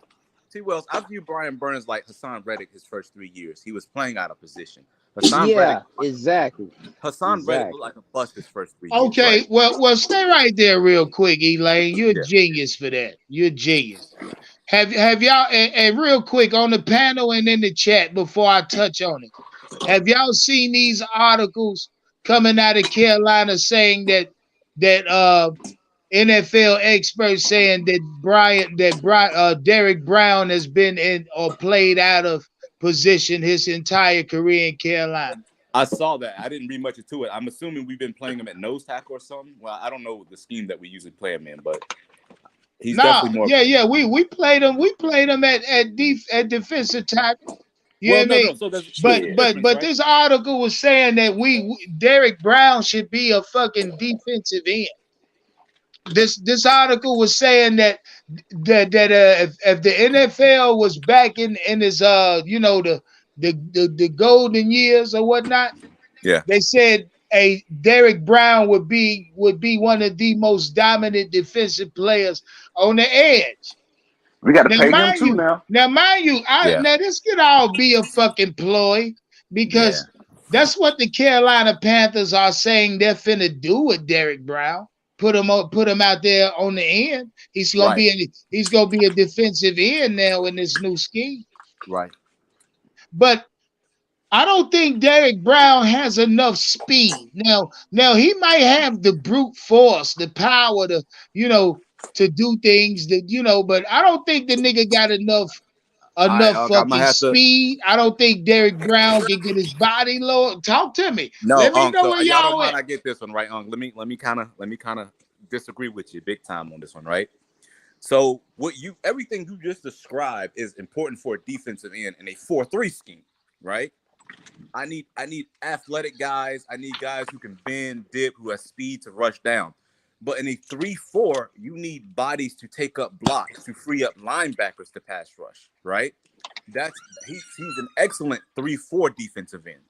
[SPEAKER 3] T. Wells. I view Brian Burns like Hassan Reddick his first 3 years. He was playing out of position. Hassan Reddick,
[SPEAKER 5] Yeah, exactly,
[SPEAKER 3] Hassan Reddick looked
[SPEAKER 5] exactly.
[SPEAKER 3] like a bust his first 3 years, right?
[SPEAKER 1] Okay, well, stay right there real quick, Elaine. You're a
[SPEAKER 3] Yeah.
[SPEAKER 1] genius for that. You're a genius. Have y'all and real quick on the panel and in the chat before I touch on it? Have y'all seen these articles coming out of Carolina saying that NFL experts saying that Derek Brown has been in or played out of position his entire career in Carolina?
[SPEAKER 3] I saw that. I didn't read much into it. I'm assuming we've been playing him at nose tackle or something. Well, I don't know the scheme that we usually play him in, but he's
[SPEAKER 1] Nah,
[SPEAKER 3] definitely more.
[SPEAKER 1] yeah, we played him. We played him at defensive tackle. You know
[SPEAKER 3] Well,
[SPEAKER 1] what I
[SPEAKER 3] no.
[SPEAKER 1] mean?
[SPEAKER 3] So there's
[SPEAKER 1] But
[SPEAKER 3] a
[SPEAKER 2] Shit.
[SPEAKER 1] but
[SPEAKER 3] difference,
[SPEAKER 1] but
[SPEAKER 3] right?
[SPEAKER 1] this article was saying that Derek Brown should be a fucking defensive end. This article was saying that if the NFL was back in his the golden years or whatnot,
[SPEAKER 3] Yeah.
[SPEAKER 1] they said a Derek Brown would be one of the most dominant defensive players on the edge.
[SPEAKER 2] We got to
[SPEAKER 1] Now
[SPEAKER 2] pay him
[SPEAKER 1] mind
[SPEAKER 2] too
[SPEAKER 1] you,
[SPEAKER 2] now.
[SPEAKER 3] Yeah.
[SPEAKER 1] now this could all be a fucking ploy
[SPEAKER 3] Yeah.
[SPEAKER 1] because that's what the Carolina Panthers are saying they're finna do with Derek Brown. Put him out there on the end.
[SPEAKER 3] Right.
[SPEAKER 1] He's gonna be a defensive end now in this new scheme.
[SPEAKER 3] Right.
[SPEAKER 1] But I don't think Derek Brown has enough speed. Now he might have the brute force, the power to, you know, to do things that but I don't think the nigga got enough
[SPEAKER 3] I'm gonna
[SPEAKER 1] fucking
[SPEAKER 3] have to.
[SPEAKER 1] speed. I don't think Derrick Brown can get his body low. Talk to me.
[SPEAKER 3] No,
[SPEAKER 1] Let me know
[SPEAKER 3] so
[SPEAKER 1] where
[SPEAKER 3] y'all don't
[SPEAKER 1] y'all
[SPEAKER 3] mind
[SPEAKER 1] at.
[SPEAKER 3] I get this one right, let me kind of disagree with you big time on this one, right? So everything you just described is important for a defensive end in a 4-3 scheme, right? I need athletic guys. I need guys who can bend, dip, who have speed to rush down. But in a 3-4, you need bodies to take up blocks to free up linebackers to pass rush, right? He's an excellent 3-4 defensive end.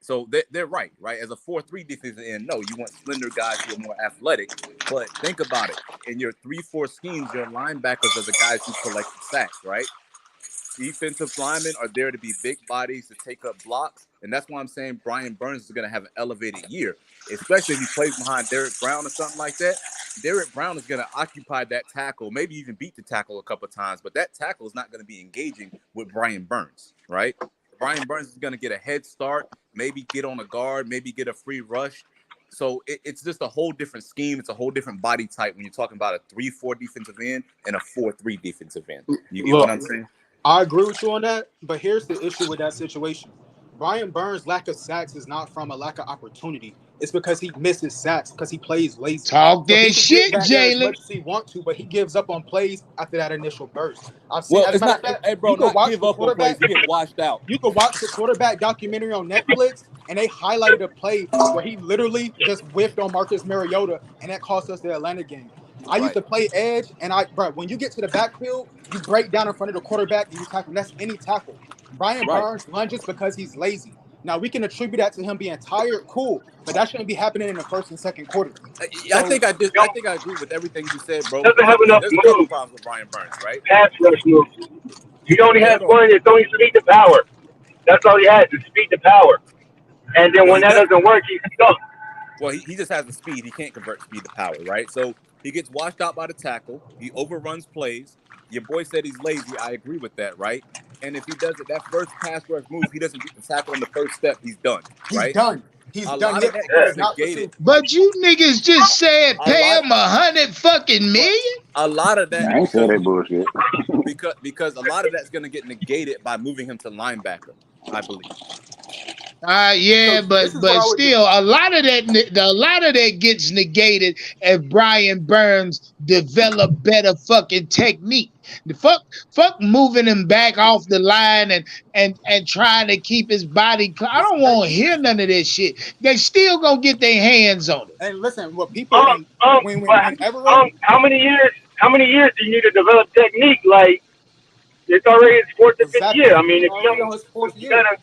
[SPEAKER 3] So they're right? As a 4-3 defensive end, no, you want slender guys who are more athletic. But think about it. In your 3-4 schemes, your linebackers are the guys who collect the sacks, right? Defensive linemen are there to be big bodies to take up blocks, and that's why I'm saying Brian Burns is going to have an elevated year, especially if he plays behind Derrick Brown or something like that. Derrick Brown is going to occupy that tackle, maybe even beat the tackle a couple of times, but that tackle is not going to be engaging with Brian Burns, right? Brian Burns is going to get a head start, maybe get on a guard, maybe get a free rush. So it's just a whole different scheme. It's a whole different body type when you're talking about a 3-4 defensive end and a 4-3 defensive end. You get what I'm saying?
[SPEAKER 6] I agree with you on that, but here's the issue with that situation. Brian Burns' lack of sacks is not from a lack of opportunity. It's because he misses sacks because he plays lazy.
[SPEAKER 1] Talk
[SPEAKER 6] So he
[SPEAKER 1] that
[SPEAKER 6] can
[SPEAKER 1] shit,
[SPEAKER 6] get back there as
[SPEAKER 1] Jalen.
[SPEAKER 6] much as he wants to, but he gives up on plays after that initial burst. I've seen.
[SPEAKER 3] Well,
[SPEAKER 6] As a
[SPEAKER 3] it's
[SPEAKER 6] matter of
[SPEAKER 3] not,
[SPEAKER 6] fact,
[SPEAKER 3] hey, bro,
[SPEAKER 6] you can
[SPEAKER 3] not
[SPEAKER 6] watch
[SPEAKER 3] give
[SPEAKER 6] the
[SPEAKER 3] up on plays
[SPEAKER 6] quarterback.
[SPEAKER 3] to get washed out.
[SPEAKER 6] You can watch the quarterback documentary on Netflix, and they highlighted a play where he literally just whiffed on Marcus Mariota, and that cost us the Atlanta game. I used to play edge, and when you get to the backfield, you break down in front of the quarterback and you tackle him. That's any tackle. Brian
[SPEAKER 3] Right.
[SPEAKER 6] Burns lunges because he's lazy. Now we can attribute that to him being tired, cool, but that shouldn't be happening in the first and second quarters.
[SPEAKER 3] I think I agree with everything you said, bro.
[SPEAKER 7] Doesn't have enough
[SPEAKER 3] There's a couple
[SPEAKER 7] moves,
[SPEAKER 3] problems with Brian Burns, right?
[SPEAKER 7] pass rush moves. He only
[SPEAKER 3] Hey,
[SPEAKER 7] has
[SPEAKER 3] hold on.
[SPEAKER 7] one. It's only speed to power. That's all he has is speed to power. And then
[SPEAKER 3] Well,
[SPEAKER 7] when that doesn't work, he's stuck.
[SPEAKER 3] Well, he just has the speed. He can't convert speed to power, right? So he gets washed out by the tackle. He overruns plays. Your boy said he's lazy. I agree with that, right? And if he does it, that first pass rush move, he doesn't beat the tackle on the first step, he's done,
[SPEAKER 6] He's
[SPEAKER 3] right?
[SPEAKER 6] done. He's
[SPEAKER 3] A
[SPEAKER 6] done.
[SPEAKER 3] lot
[SPEAKER 6] He
[SPEAKER 3] of that
[SPEAKER 6] has
[SPEAKER 3] gets
[SPEAKER 6] not
[SPEAKER 3] negated.
[SPEAKER 6] pursued.
[SPEAKER 1] But you niggas just said
[SPEAKER 3] A
[SPEAKER 1] pay
[SPEAKER 3] lot,
[SPEAKER 1] him 100 fucking million.
[SPEAKER 3] a lot of that
[SPEAKER 2] I ain't say that bullshit.
[SPEAKER 3] because a lot of that's going to get negated by moving him to linebacker, I believe.
[SPEAKER 1] Yeah,
[SPEAKER 6] So
[SPEAKER 1] but
[SPEAKER 6] this is what I would do.
[SPEAKER 1] still, a lot of that gets negated if Brian Burns develop better fucking technique. The fuck moving him back off the line and trying to keep his body. I don't want to hear none of this shit. They still gonna get their hands on it.
[SPEAKER 6] And listen, what people whenever
[SPEAKER 7] How many years? How many years do you need to develop technique? Like it's already his fourth or fifth
[SPEAKER 6] exactly,
[SPEAKER 7] year. I mean,
[SPEAKER 6] he's
[SPEAKER 7] if
[SPEAKER 6] already on his fourth
[SPEAKER 7] you
[SPEAKER 6] year.
[SPEAKER 7] gotta,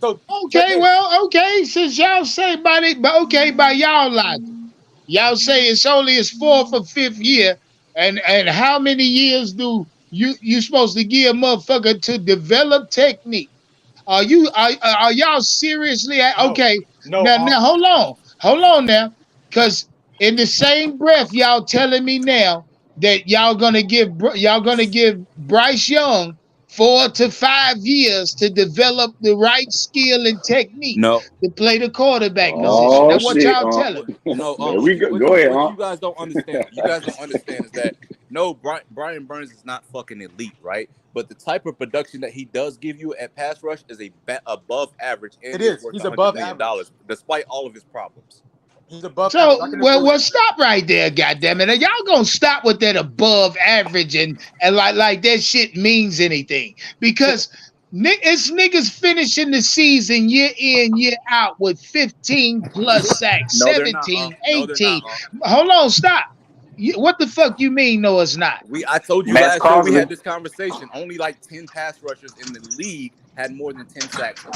[SPEAKER 6] So
[SPEAKER 1] Okay, well, okay. Since y'all say by y'all logic, y'all say it's only his 4th or 5th year, and how many years do you supposed to give a motherfucker to develop technique? Are y'all seriously okay?
[SPEAKER 6] No,
[SPEAKER 1] Now hold on now, because in the same breath y'all telling me now that y'all gonna give Bryce Young 4 to 5 years to develop the right skill and technique
[SPEAKER 3] No,
[SPEAKER 1] to play the quarterback position.
[SPEAKER 2] Oh
[SPEAKER 1] That's what
[SPEAKER 2] shit,
[SPEAKER 1] y'all telling me.
[SPEAKER 3] no.
[SPEAKER 2] There we go. Go ahead,
[SPEAKER 3] What
[SPEAKER 2] huh?
[SPEAKER 3] you guys don't understand. Is that no, Brian Burns is not fucking elite, right? But the type of production that he does give you at pass rush is above average, and
[SPEAKER 6] It is.
[SPEAKER 3] worth
[SPEAKER 6] He's
[SPEAKER 3] $100
[SPEAKER 6] above
[SPEAKER 3] million,
[SPEAKER 6] average.
[SPEAKER 3] despite all of his problems.
[SPEAKER 6] He's above
[SPEAKER 1] So,
[SPEAKER 6] average. I can agree with that.
[SPEAKER 1] stop right there, goddammit. Y'all gonna stop with that above average and like that shit means anything. Because it's niggas finishing the season year in, year out with 15 plus sacks,
[SPEAKER 3] No, they're not.
[SPEAKER 1] 17,
[SPEAKER 3] No, they're not.
[SPEAKER 1] 18. Hold on, stop. What the fuck you mean, no, it's not?
[SPEAKER 3] I told you
[SPEAKER 2] Max
[SPEAKER 3] last year we
[SPEAKER 2] Crosby.
[SPEAKER 3] had this conversation. Only like 10 pass rushers in the league had more than 10 sacks.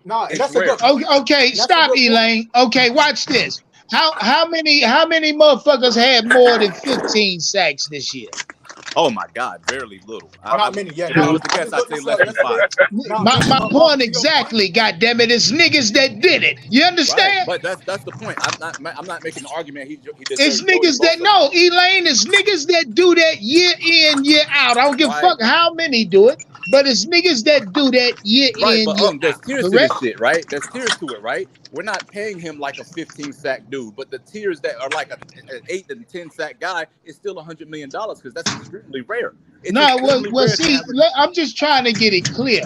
[SPEAKER 6] No, and
[SPEAKER 3] It's
[SPEAKER 6] that's a
[SPEAKER 3] rare.
[SPEAKER 6] good.
[SPEAKER 1] Okay,
[SPEAKER 6] That's
[SPEAKER 1] stop,
[SPEAKER 6] a good point.
[SPEAKER 1] Elaine. Okay, watch this. How many motherfuckers had more than 15 sacks this year?
[SPEAKER 3] Oh my God, very little.
[SPEAKER 6] Not many yet.
[SPEAKER 3] If I
[SPEAKER 6] No,
[SPEAKER 3] was to guess, I'd say less than 5.
[SPEAKER 1] My point exactly, goddammit, it's niggas that did it. You
[SPEAKER 3] Right,
[SPEAKER 1] understand?
[SPEAKER 3] but that's the point. I'm not making the argument he
[SPEAKER 1] It's
[SPEAKER 3] deserves
[SPEAKER 1] niggas that no, Elaine, it's niggas that do that year in, year out. I don't give a
[SPEAKER 3] Right.
[SPEAKER 1] fuck how many do it. But it's niggas that do that year
[SPEAKER 3] Right,
[SPEAKER 1] in,
[SPEAKER 3] but
[SPEAKER 1] year
[SPEAKER 3] there's
[SPEAKER 1] out.
[SPEAKER 3] tiers to
[SPEAKER 1] Correct?
[SPEAKER 3] this shit, right? There's tiers to it, right? We're not paying him like a 15 sack dude, but the tiers that are like an 8 to 10 sack guy is still $100 million because that's extremely rare. It's
[SPEAKER 1] No,
[SPEAKER 3] extremely
[SPEAKER 1] well,
[SPEAKER 3] rare to
[SPEAKER 1] see,
[SPEAKER 3] have
[SPEAKER 1] I'm just trying to get it clear.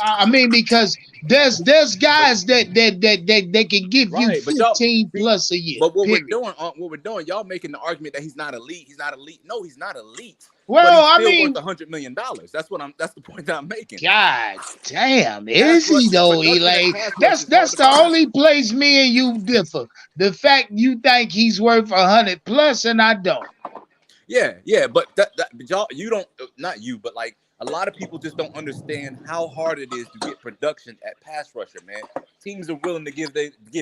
[SPEAKER 1] I mean, because there's
[SPEAKER 3] but
[SPEAKER 1] guys that can give you
[SPEAKER 3] right, but y'all
[SPEAKER 1] 15
[SPEAKER 3] see,
[SPEAKER 1] plus a year.
[SPEAKER 3] but
[SPEAKER 1] Period.
[SPEAKER 3] what we're doing, y'all making the argument that he's not elite. He's not elite. No, he's not elite, but
[SPEAKER 1] Well,
[SPEAKER 3] he's
[SPEAKER 1] I
[SPEAKER 3] still worth
[SPEAKER 1] mean,
[SPEAKER 3] $100 million. That's the point that I'm making.
[SPEAKER 1] God damn,
[SPEAKER 3] Pass
[SPEAKER 1] is
[SPEAKER 3] rush
[SPEAKER 1] he though,
[SPEAKER 3] production at
[SPEAKER 1] Elaine?
[SPEAKER 3] pass rush
[SPEAKER 1] That's
[SPEAKER 3] is hard
[SPEAKER 1] that's
[SPEAKER 3] to
[SPEAKER 1] the
[SPEAKER 3] find.
[SPEAKER 1] only place me and you differ. The fact you think he's worth 100 plus, and I don't.
[SPEAKER 3] Yeah, but but y'all, you don't, not you, but like a lot of people just don't understand how hard it is to get production at pass rusher, man. Teams are willing to give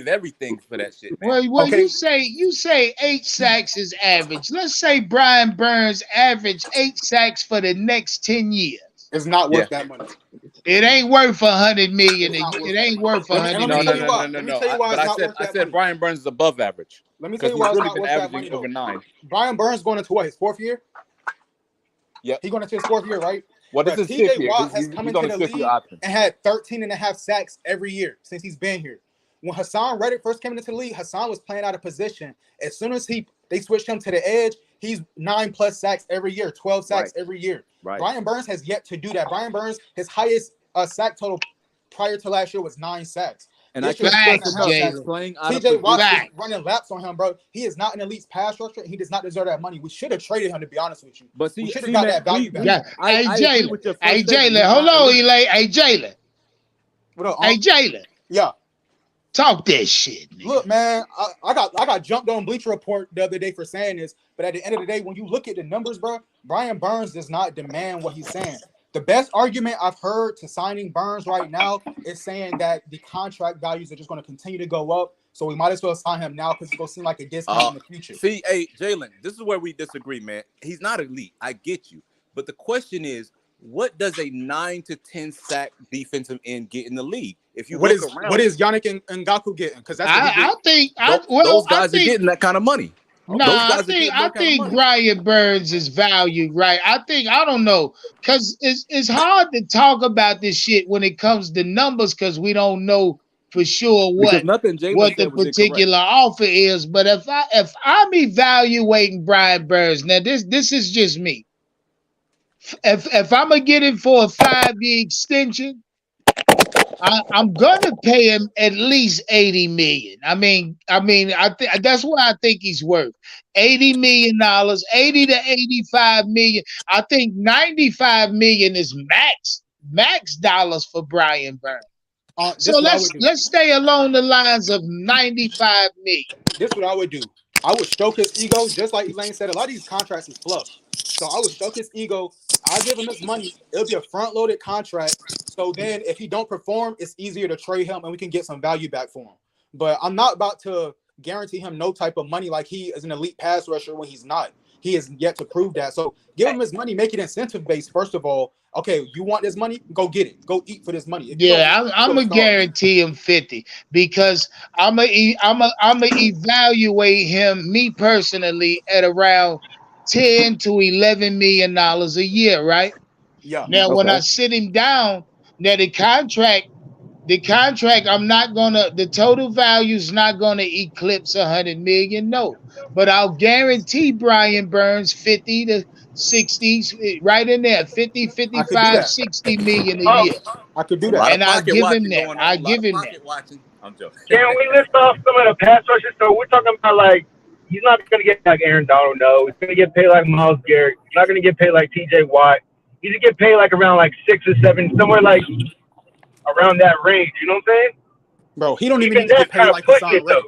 [SPEAKER 3] everything for that shit, man.
[SPEAKER 1] Well,
[SPEAKER 6] Okay,
[SPEAKER 1] you say 8 sacks is average. Let's say Brian Burns average 8 sacks for the next 10 years.
[SPEAKER 6] it's not
[SPEAKER 3] Yeah.
[SPEAKER 6] worth that money.
[SPEAKER 1] It ain't worth 100 million.
[SPEAKER 6] It's not worth
[SPEAKER 1] It
[SPEAKER 6] that
[SPEAKER 1] ain't
[SPEAKER 6] money.
[SPEAKER 1] worth
[SPEAKER 6] Let me, and
[SPEAKER 1] 100
[SPEAKER 6] let me
[SPEAKER 3] No,
[SPEAKER 6] tell
[SPEAKER 3] no,
[SPEAKER 6] you
[SPEAKER 1] million.
[SPEAKER 3] no,
[SPEAKER 6] why.
[SPEAKER 3] no, no,
[SPEAKER 6] Let me
[SPEAKER 3] no.
[SPEAKER 6] tell you why it's
[SPEAKER 3] But
[SPEAKER 6] not worth
[SPEAKER 3] I
[SPEAKER 6] that
[SPEAKER 3] said
[SPEAKER 6] money.
[SPEAKER 3] Brian Burns is above average
[SPEAKER 6] Let me tell
[SPEAKER 3] because
[SPEAKER 6] you
[SPEAKER 3] he's
[SPEAKER 6] why it's
[SPEAKER 3] really
[SPEAKER 6] not
[SPEAKER 3] been
[SPEAKER 6] worth that
[SPEAKER 3] averaging
[SPEAKER 6] money
[SPEAKER 3] over
[SPEAKER 6] though.
[SPEAKER 3] 9.
[SPEAKER 6] Brian Burns going into what, his 4th year?
[SPEAKER 3] Yep.
[SPEAKER 6] He going into his 4th year, right?
[SPEAKER 3] Well, this
[SPEAKER 6] But
[SPEAKER 3] is 5th
[SPEAKER 6] TJ
[SPEAKER 3] year.
[SPEAKER 6] Watt has come
[SPEAKER 3] He's on
[SPEAKER 6] into
[SPEAKER 3] his
[SPEAKER 6] the
[SPEAKER 3] 5th year
[SPEAKER 6] league
[SPEAKER 3] option.
[SPEAKER 6] and had 13.5 sacks every year since he's been here. When Hassan Reddick first came into the league, Hassan was playing out of position. As soon as they switched him to the edge, he's 9+ sacks every year, 12 sacks
[SPEAKER 3] Right.
[SPEAKER 6] every year.
[SPEAKER 3] Right.
[SPEAKER 6] Brian Burns has yet to do that. Brian Burns, his highest sack total prior to last year was 9 sacks.
[SPEAKER 3] And I
[SPEAKER 6] This year,
[SPEAKER 3] can't
[SPEAKER 6] he's
[SPEAKER 3] stress
[SPEAKER 6] 10.5
[SPEAKER 3] enough, he's
[SPEAKER 6] sacks.
[SPEAKER 1] Jalen.
[SPEAKER 3] playing out of
[SPEAKER 6] TJ Watt
[SPEAKER 3] position.
[SPEAKER 6] is
[SPEAKER 1] Facts.
[SPEAKER 6] running laps on him, bro. He is not an elite pass rusher. And he does not deserve that money. We should have traded him, to be honest with you.
[SPEAKER 3] But
[SPEAKER 6] We
[SPEAKER 3] see,
[SPEAKER 6] should have got
[SPEAKER 3] man,
[SPEAKER 6] that value back.
[SPEAKER 1] Yeah. Hey,
[SPEAKER 3] I agree
[SPEAKER 1] Jalen.
[SPEAKER 3] with your
[SPEAKER 1] Hey,
[SPEAKER 3] first statement.
[SPEAKER 1] Jalen.
[SPEAKER 3] He's
[SPEAKER 1] Hold
[SPEAKER 3] not
[SPEAKER 1] on,
[SPEAKER 3] elite.
[SPEAKER 1] Elaine. Hey, Jalen.
[SPEAKER 6] What up,
[SPEAKER 1] Hey, Jalen.
[SPEAKER 6] Yeah.
[SPEAKER 1] Talk that shit, nigga.
[SPEAKER 6] Look, man, I got jumped on Bleacher Report the other day for saying this, but at the end of the day, when you look at the numbers, bro, Brian Burns does not demand what he's saying. The best argument I've heard to signing Burns right now is saying that the contract values are just going to continue to go up, so we might as well sign him now because it's going to seem like a discount in the future.
[SPEAKER 3] See, hey, Jalen, this is where we disagree, man. He's not elite. I get you. But the question is, what does a 9 to 10 sack defensive end get in the league? If you
[SPEAKER 6] What
[SPEAKER 3] look
[SPEAKER 6] is
[SPEAKER 3] around,
[SPEAKER 6] what is Yannick Ngakoue getting? Because that's what he
[SPEAKER 1] I
[SPEAKER 6] gets.
[SPEAKER 1] think
[SPEAKER 3] those
[SPEAKER 1] I
[SPEAKER 3] guys are
[SPEAKER 1] think
[SPEAKER 3] getting that kind of money. Those
[SPEAKER 1] I
[SPEAKER 3] guys are
[SPEAKER 1] think
[SPEAKER 3] getting that kind of money.
[SPEAKER 1] Brian Burns is valued right. I don't know, because it's hard to talk about this shit when it comes to numbers because we don't know for sure
[SPEAKER 3] Because nothing Jalen
[SPEAKER 1] what the
[SPEAKER 3] said was incorrect.
[SPEAKER 1] particular offer is. But if I'm evaluating Brian Burns, now this is just me. If I'm gonna get him for a 5-year extension, I'm gonna pay him at least 80 million. I mean, I think that's what I think he's worth. $80 million, 80 to 85 million. I think 95 million is max dollars for Brian Burns. So let's stay along the lines of 95 million.
[SPEAKER 6] This is what I would do. I would stroke his ego, just like Elaine said. A lot of these contracts is fluff. So I would stroke his ego. I'll give him his money. It'll be a front-loaded contract. So then if he don't perform, it's easier to trade him and we can get some value back for him. But I'm not about to guarantee him no type of money like he is an elite pass rusher when he's not. He has yet to prove that. So give him his money, make it incentive-based, first of all. Okay, you want this money? Go get it. Go eat for this money.
[SPEAKER 1] I'm gonna guarantee him 50 because I'm gonna evaluate him, me personally, at around 10 to 11 million dollars a year, right?
[SPEAKER 6] Yeah.
[SPEAKER 1] Now, when I sit him down, now the contract, the total value is not gonna eclipse 100 million, no. But I'll guarantee Brian Burns 50 to 60, right in there, 50, 55, 60 million a year.
[SPEAKER 6] I could do
[SPEAKER 3] A
[SPEAKER 6] that.
[SPEAKER 3] lot of
[SPEAKER 1] And I'll
[SPEAKER 3] pocket
[SPEAKER 1] give him
[SPEAKER 3] watching
[SPEAKER 1] that.
[SPEAKER 3] going on.
[SPEAKER 1] I
[SPEAKER 3] A lot
[SPEAKER 1] give
[SPEAKER 3] of
[SPEAKER 1] him
[SPEAKER 3] pocket
[SPEAKER 1] that.
[SPEAKER 3] watching. I'm joking.
[SPEAKER 7] Can we list off some of the pass rushers? So we're talking about like he's not going to get like Aaron Donald. No, he's going to get paid like Myles Garrett. He's not going to get paid like T.J. Watt. He's going to get paid like around like 6 or 7, somewhere like around that range. You know what I'm saying?
[SPEAKER 6] Bro, he don't even need to get paid like Hassan Reddick.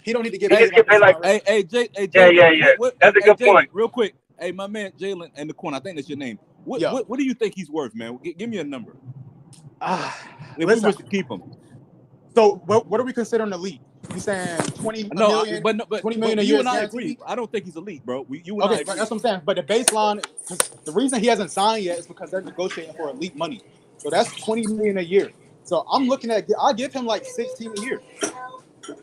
[SPEAKER 6] He don't need to get paid like
[SPEAKER 3] Hey, Jalen.
[SPEAKER 7] Yeah. That's a good point.
[SPEAKER 3] Real quick. Hey, my man Jalen in the corner. I think that's your name. What do you think he's worth, man? Give me a number. If we was to keep him.
[SPEAKER 6] So what are we considering elite? You saying 20 million?
[SPEAKER 3] But
[SPEAKER 6] 20 million a
[SPEAKER 3] you
[SPEAKER 6] year
[SPEAKER 3] and I
[SPEAKER 6] guaranteed?
[SPEAKER 3] agree. I don't think he's elite, bro. You and
[SPEAKER 6] Okay,
[SPEAKER 3] I agree.
[SPEAKER 6] that's what I'm saying. But the baseline, the reason he hasn't signed yet is because they're negotiating for elite money. So that's 20 million a year. So I'm looking at, I'll give him like 16 a year.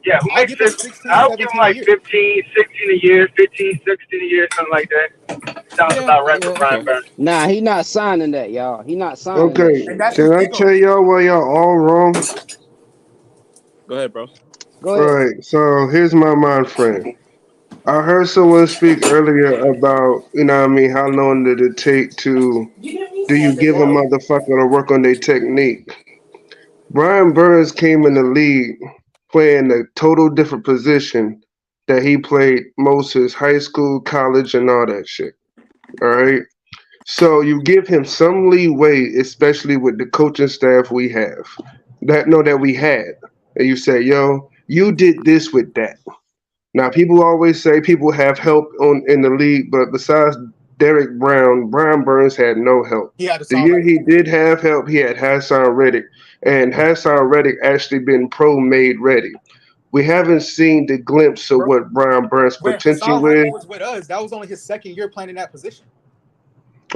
[SPEAKER 7] Yeah,
[SPEAKER 6] I'll give him 16,
[SPEAKER 7] I'll give him like 15, 16 a year, 15, 16 a year, something like that. Sounds
[SPEAKER 3] Yeah,
[SPEAKER 7] about right
[SPEAKER 3] yeah,
[SPEAKER 7] for Brian
[SPEAKER 3] okay.
[SPEAKER 7] Burns.
[SPEAKER 5] Nah, he not signing that, y'all. He not signing that
[SPEAKER 8] Okay,
[SPEAKER 6] And
[SPEAKER 5] shit.
[SPEAKER 6] that's his
[SPEAKER 8] can I
[SPEAKER 6] ego.
[SPEAKER 8] tell y'all why y'all all wrong?
[SPEAKER 3] Go ahead, bro.
[SPEAKER 5] Go
[SPEAKER 8] All
[SPEAKER 5] ahead.
[SPEAKER 8] right, so here's my mind frame. I heard someone speak earlier about, what I mean, how long did it take to do you give a motherfucker to work on their technique? Brian Burns came in the league playing a total different position that he played most his high school, college, and all that shit. All right. So you give him some leeway, especially with the coaching staff we have. That we had. And you say, yo, you did this with that. Now people always say people have help on in the league, but besides Derek Brown, Brian Burns had no help.
[SPEAKER 6] He had to
[SPEAKER 8] The
[SPEAKER 6] sign
[SPEAKER 8] year
[SPEAKER 6] right.
[SPEAKER 8] he did have help, he had Hassan Reddick, and Hassan Reddick actually been pro made ready. We haven't seen the glimpse of
[SPEAKER 6] Bro,
[SPEAKER 8] what Brian Burns'
[SPEAKER 6] when Hassan
[SPEAKER 8] potential
[SPEAKER 6] Reddick
[SPEAKER 8] is.
[SPEAKER 6] was with us, that was only his second year playing in that position.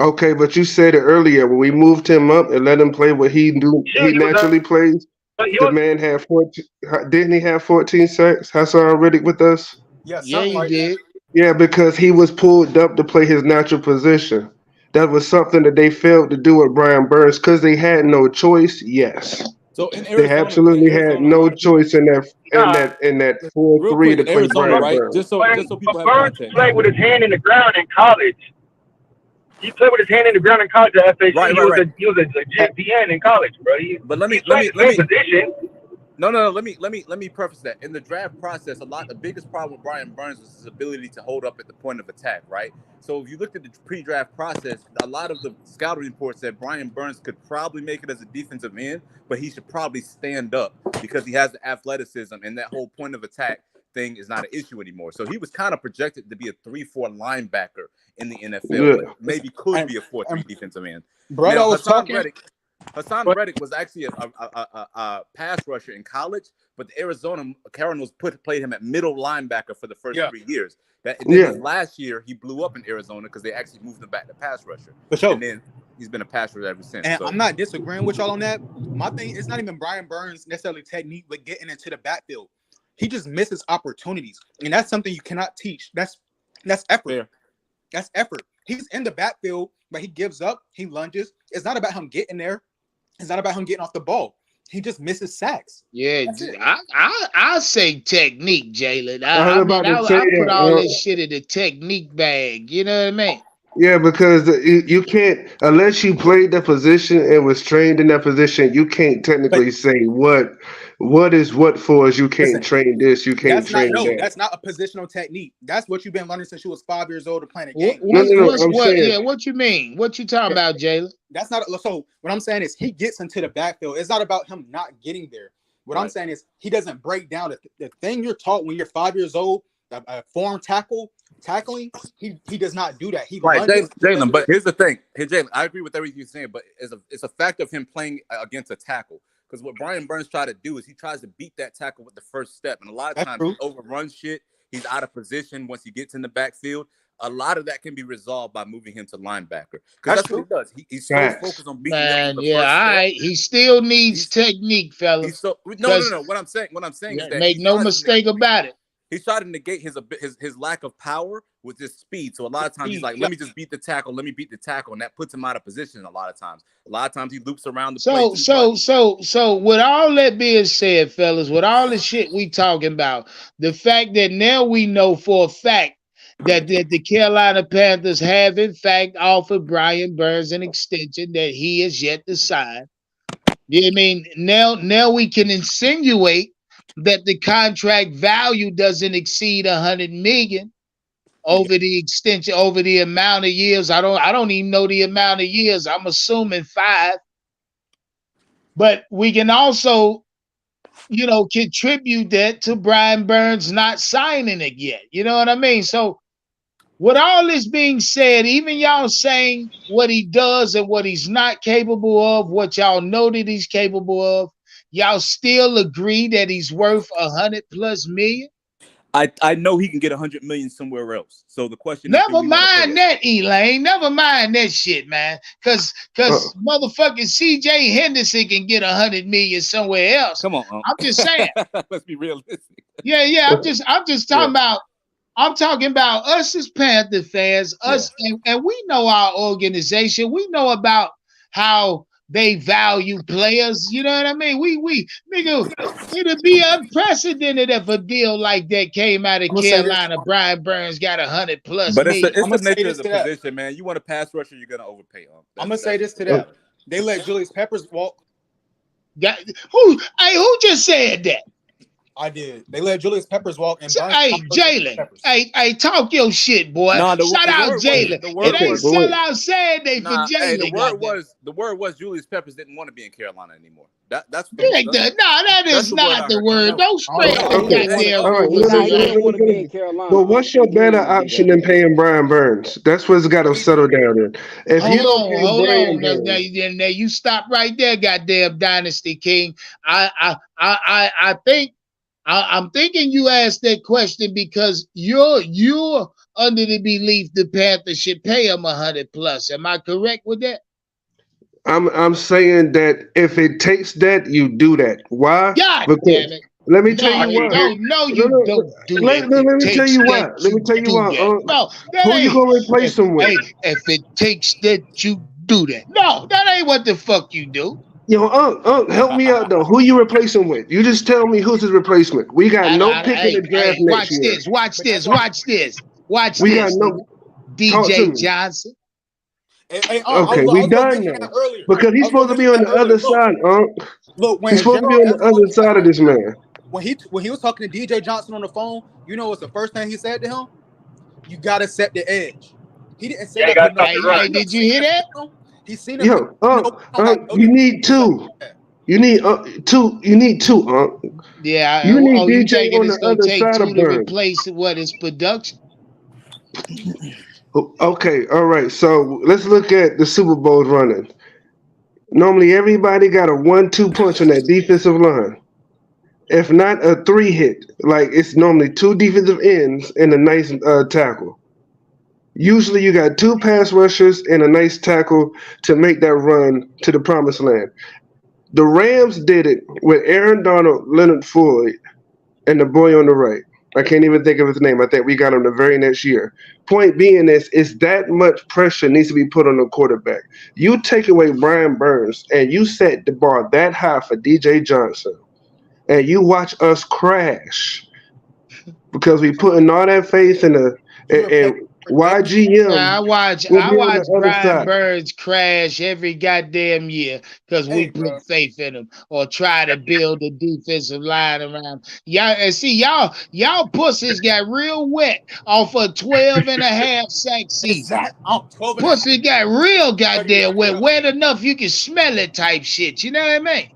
[SPEAKER 8] Okay, but you said it earlier when we moved him up and let him play what he do
[SPEAKER 7] Shoot,
[SPEAKER 8] he naturally plays.
[SPEAKER 7] he
[SPEAKER 8] The
[SPEAKER 7] was
[SPEAKER 8] man had 14. Didn't he have 14 sacks? Hassan Reddick with us.
[SPEAKER 6] Yeah,
[SPEAKER 1] Yeah,
[SPEAKER 6] something
[SPEAKER 1] he
[SPEAKER 6] like that.
[SPEAKER 1] did.
[SPEAKER 8] Yeah, because he was pulled up to play his natural position. That was something that they failed to do with Brian Burns because they had no choice. Yes,
[SPEAKER 3] So
[SPEAKER 8] they
[SPEAKER 3] In
[SPEAKER 8] absolutely had
[SPEAKER 3] Arizona, a
[SPEAKER 8] no
[SPEAKER 3] lot of people,
[SPEAKER 8] choice in that in
[SPEAKER 7] nah.
[SPEAKER 8] that in that
[SPEAKER 3] real
[SPEAKER 8] 4-3
[SPEAKER 3] quick,
[SPEAKER 8] to
[SPEAKER 3] in
[SPEAKER 8] play
[SPEAKER 3] Arizona,
[SPEAKER 8] Brian
[SPEAKER 7] But
[SPEAKER 3] right?
[SPEAKER 8] Burns.
[SPEAKER 3] Just so people have
[SPEAKER 7] Burns
[SPEAKER 3] context.
[SPEAKER 7] played with his hand in the ground in college. He played with his hand in the ground in college at FSU.
[SPEAKER 3] Right,
[SPEAKER 7] He
[SPEAKER 3] right,
[SPEAKER 7] was
[SPEAKER 3] right.
[SPEAKER 7] a legit DN in college, bro.
[SPEAKER 3] But
[SPEAKER 7] He played the same position.
[SPEAKER 3] no. Let me preface that. In the draft process, the biggest problem with Brian Burns was his ability to hold up at the point of attack, right? So if you looked at the pre-draft process, a lot of the scouting reports said Brian Burns could probably make it as a defensive end, but he should probably stand up because he has the athleticism and that whole point of attack thing is not an issue anymore. So he was kind of projected to be a 3-4 linebacker in the NFL, but
[SPEAKER 8] Yeah,
[SPEAKER 3] maybe could
[SPEAKER 6] And,
[SPEAKER 3] be a 4-3
[SPEAKER 6] and
[SPEAKER 3] defensive end.
[SPEAKER 6] brother
[SPEAKER 3] Now,
[SPEAKER 6] was talking.
[SPEAKER 3] Hassan
[SPEAKER 6] But
[SPEAKER 3] Reddick was actually a pass rusher in college, but the Arizona Cardinals played him at middle linebacker for the first
[SPEAKER 6] yeah,
[SPEAKER 3] 3 years. And then
[SPEAKER 8] yeah.
[SPEAKER 3] his last year, he blew up in Arizona because they actually moved him back to pass rusher,
[SPEAKER 6] for sure.
[SPEAKER 3] and then he's been a pass rusher ever since.
[SPEAKER 6] And
[SPEAKER 3] So
[SPEAKER 6] I'm not disagreeing with y'all on that. My thing is not even Brian Burns necessarily technique, but getting into the backfield. He just misses opportunities, and that's something you cannot teach. That's effort.
[SPEAKER 3] fair.
[SPEAKER 6] That's effort. He's in the backfield, but he gives up. He lunges. It's not about him getting there. It's not about him getting off the ball. He just misses sacks.
[SPEAKER 1] Yeah,
[SPEAKER 6] That's it.
[SPEAKER 1] I say technique, Jalen.
[SPEAKER 8] I was
[SPEAKER 1] I mean,
[SPEAKER 8] about to say
[SPEAKER 1] I put
[SPEAKER 8] that.
[SPEAKER 1] all this shit in the technique bag. You know what I mean?
[SPEAKER 8] Yeah, because you can't unless you played the position and was trained in that position. You can't
[SPEAKER 6] But
[SPEAKER 8] technically say what is what for. As you can't
[SPEAKER 6] listen,
[SPEAKER 8] train this, you can't
[SPEAKER 6] that's not
[SPEAKER 8] train
[SPEAKER 6] no.
[SPEAKER 8] that.
[SPEAKER 6] That's not a positional technique. That's what you've been learning since you was 5 years old to playing a
[SPEAKER 1] What,
[SPEAKER 6] game.
[SPEAKER 8] No,
[SPEAKER 1] what's
[SPEAKER 8] no, no.
[SPEAKER 1] what's
[SPEAKER 8] I'm
[SPEAKER 1] what?
[SPEAKER 8] saying
[SPEAKER 1] Yeah, what you mean? What you talking about, Jalen?
[SPEAKER 6] That's not so. What I'm saying is he gets into the backfield. It's not about him not getting there. What I'm
[SPEAKER 3] Right.
[SPEAKER 6] saying is he doesn't break down the thing you're taught when you're 5 years old. A form tackling. He does not do that. He
[SPEAKER 3] Right,
[SPEAKER 6] lunges.
[SPEAKER 3] Jalen. But here's the thing. Hey, Jalen, I agree with everything you're saying, but it's a fact of him playing against a tackle. Because what Brian Burns tried to do is he tries to beat that tackle with the first step, and a lot of
[SPEAKER 6] That's
[SPEAKER 3] times
[SPEAKER 6] true.
[SPEAKER 3] he overruns shit. He's out of position once he gets in the backfield. A lot of that can be resolved by moving him to linebacker because
[SPEAKER 6] That's
[SPEAKER 3] that's what he
[SPEAKER 6] true.
[SPEAKER 3] does. He's so
[SPEAKER 8] facts.
[SPEAKER 3] focused on beating them with
[SPEAKER 1] Man,
[SPEAKER 3] the
[SPEAKER 1] yeah,
[SPEAKER 3] first
[SPEAKER 1] all
[SPEAKER 3] step.
[SPEAKER 1] right. He still needs
[SPEAKER 3] He's
[SPEAKER 1] technique,
[SPEAKER 3] he's
[SPEAKER 1] fellas.
[SPEAKER 3] so
[SPEAKER 1] Because
[SPEAKER 3] no. What I'm saying is that
[SPEAKER 1] make no mistake about it.
[SPEAKER 3] he's trying to negate his lack of power with his speed. So a lot of times he's
[SPEAKER 6] Speed.
[SPEAKER 3] like,
[SPEAKER 6] Yeah.
[SPEAKER 3] let me just beat the tackle, and that puts him out of position a lot of times. A lot of times he loops around the play
[SPEAKER 1] So,
[SPEAKER 3] too much.
[SPEAKER 1] with all that being said, fellas, with all the shit we talking about, the fact that now we know for a fact that the Carolina Panthers have in fact offered Brian Burns an extension that he is yet to sign. You know what I mean? Now we can insinuate that the contract value doesn't exceed 100 million over the extension, over the amount of years. I don't even know the amount of years. I'm assuming 5. But we can also, contribute that to Brian Burns not signing it yet. You know what I mean? So, with all this being said, even y'all saying what he does and what he's not capable of, what y'all know that he's capable of, y'all still agree that he's worth 100+ million?
[SPEAKER 3] I know he can get 100 million somewhere else. So the question is, do
[SPEAKER 1] Never
[SPEAKER 3] we want to pay
[SPEAKER 1] mind
[SPEAKER 3] it?
[SPEAKER 1] that, Elaine. Never mind that shit, man. Cause
[SPEAKER 8] Uh,
[SPEAKER 1] motherfucking CJ Henderson can get 100 million somewhere else.
[SPEAKER 3] Come on,
[SPEAKER 1] I'm just saying.
[SPEAKER 3] let's be realistic.
[SPEAKER 1] Yeah.
[SPEAKER 8] uh,
[SPEAKER 1] I'm just
[SPEAKER 3] Yeah,
[SPEAKER 1] talking about I'm talking about us as Panther fans, us, and we know our organization. We know about how they value players. You know what I mean? Nigga, it'd be unprecedented if a deal like that came out of
[SPEAKER 6] I'm gonna say this.
[SPEAKER 1] Carolina. Brian Burns got 100+
[SPEAKER 3] But it's
[SPEAKER 1] million.
[SPEAKER 3] the
[SPEAKER 6] I'm gonna say
[SPEAKER 3] nature
[SPEAKER 6] this
[SPEAKER 3] of
[SPEAKER 6] to
[SPEAKER 3] the
[SPEAKER 6] that.
[SPEAKER 3] position, man. You want a pass rusher, you're gonna overpay.
[SPEAKER 6] I'm gonna say this to that. They let Julius Peppers walk.
[SPEAKER 1] Who just said that?
[SPEAKER 6] I did. They let Julius Peppers walk and Burns.
[SPEAKER 1] Hey, Jalen. Hey, talk your shit, boy.
[SPEAKER 3] Nah,
[SPEAKER 1] Shout out Jalen. It ain't sell out Saturday for Jalen.
[SPEAKER 3] The word was Julius Peppers didn't want to be in Carolina anymore. That
[SPEAKER 1] is not the word. Don't spread the goddamn
[SPEAKER 8] all right.
[SPEAKER 1] rumors.
[SPEAKER 5] He didn't want to be in Carolina.
[SPEAKER 8] But what's your better option than paying Brian Burns? That's what's got to settle down in. If you don't pay Brian Burns,
[SPEAKER 1] now you stop right there, goddamn Dynasty King. I think I'm thinking you asked that question because you're under the belief the Panthers should pay him 100+. Am I correct with that?
[SPEAKER 8] I'm saying that if it takes that, you do that. Why?
[SPEAKER 1] God
[SPEAKER 8] because
[SPEAKER 1] damn it.
[SPEAKER 8] Let me tell you why.
[SPEAKER 1] No, you don't do that.
[SPEAKER 8] Let me tell you why. Let me tell you why.
[SPEAKER 1] No,
[SPEAKER 8] who you gonna replace him with?
[SPEAKER 1] Hey, if it takes that, you do that. No, that ain't what the fuck you do.
[SPEAKER 8] Yo, Unc, help me out though. Who you replacing with? You just tell me who's his replacement. We got no pick in the draft next year.
[SPEAKER 1] Watch this.
[SPEAKER 8] We got no
[SPEAKER 1] DJ Johnson.
[SPEAKER 8] Okay, we done now. Because he's supposed to be on the other side, Unc.
[SPEAKER 6] Look, when
[SPEAKER 8] he's supposed to be on the other side of this man.
[SPEAKER 6] When he was talking to DJ Johnson on the phone, you know what's the first thing he said to him? You gotta set the edge. He didn't say that.
[SPEAKER 1] Hey, did you hear that?
[SPEAKER 6] He seen him.
[SPEAKER 8] You need two. You need two. You need two, Unc.
[SPEAKER 1] Yeah.
[SPEAKER 8] You need DJ on the other side of Burns.
[SPEAKER 1] To replace his production.
[SPEAKER 8] Okay, all right. So let's look at the Super Bowl running. Normally, everybody got a 1-2 punch on that defensive line. If not a 3 hit, like it's normally 2 defensive ends and a nice tackle. Usually, you got 2 pass rushers and a nice tackle to make that run to the promised land. The Rams did it with Aaron Donald, Leonard Floyd, and the boy on the right. I can't even think of his name. I think we got him the very next year. Point being is that much pressure needs to be put on the quarterback. You take away Brian Burns and you set the bar that high for DJ Johnson, and you watch us crash because we putting all that faith in YGM.
[SPEAKER 1] I watch Brian Burns crash every goddamn year because we put faith in him or try to build a defensive line around y'all. And see, y'all pussies got real wet off a 12.5 sack season. Pussy got real goddamn wet enough you can smell it type shit. You know what I mean?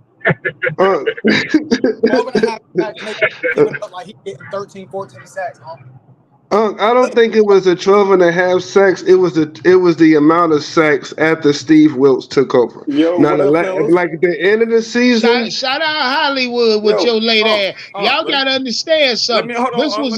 [SPEAKER 6] 12.5 like he getting 13, 14 sacks.
[SPEAKER 8] I don't think it was a 12.5 sacks. It was the amount of sacks after Steve Wilkes took over. Like at the end of the season.
[SPEAKER 1] Shout out Hollywood with your late ass. Y'all gotta understand something. Let me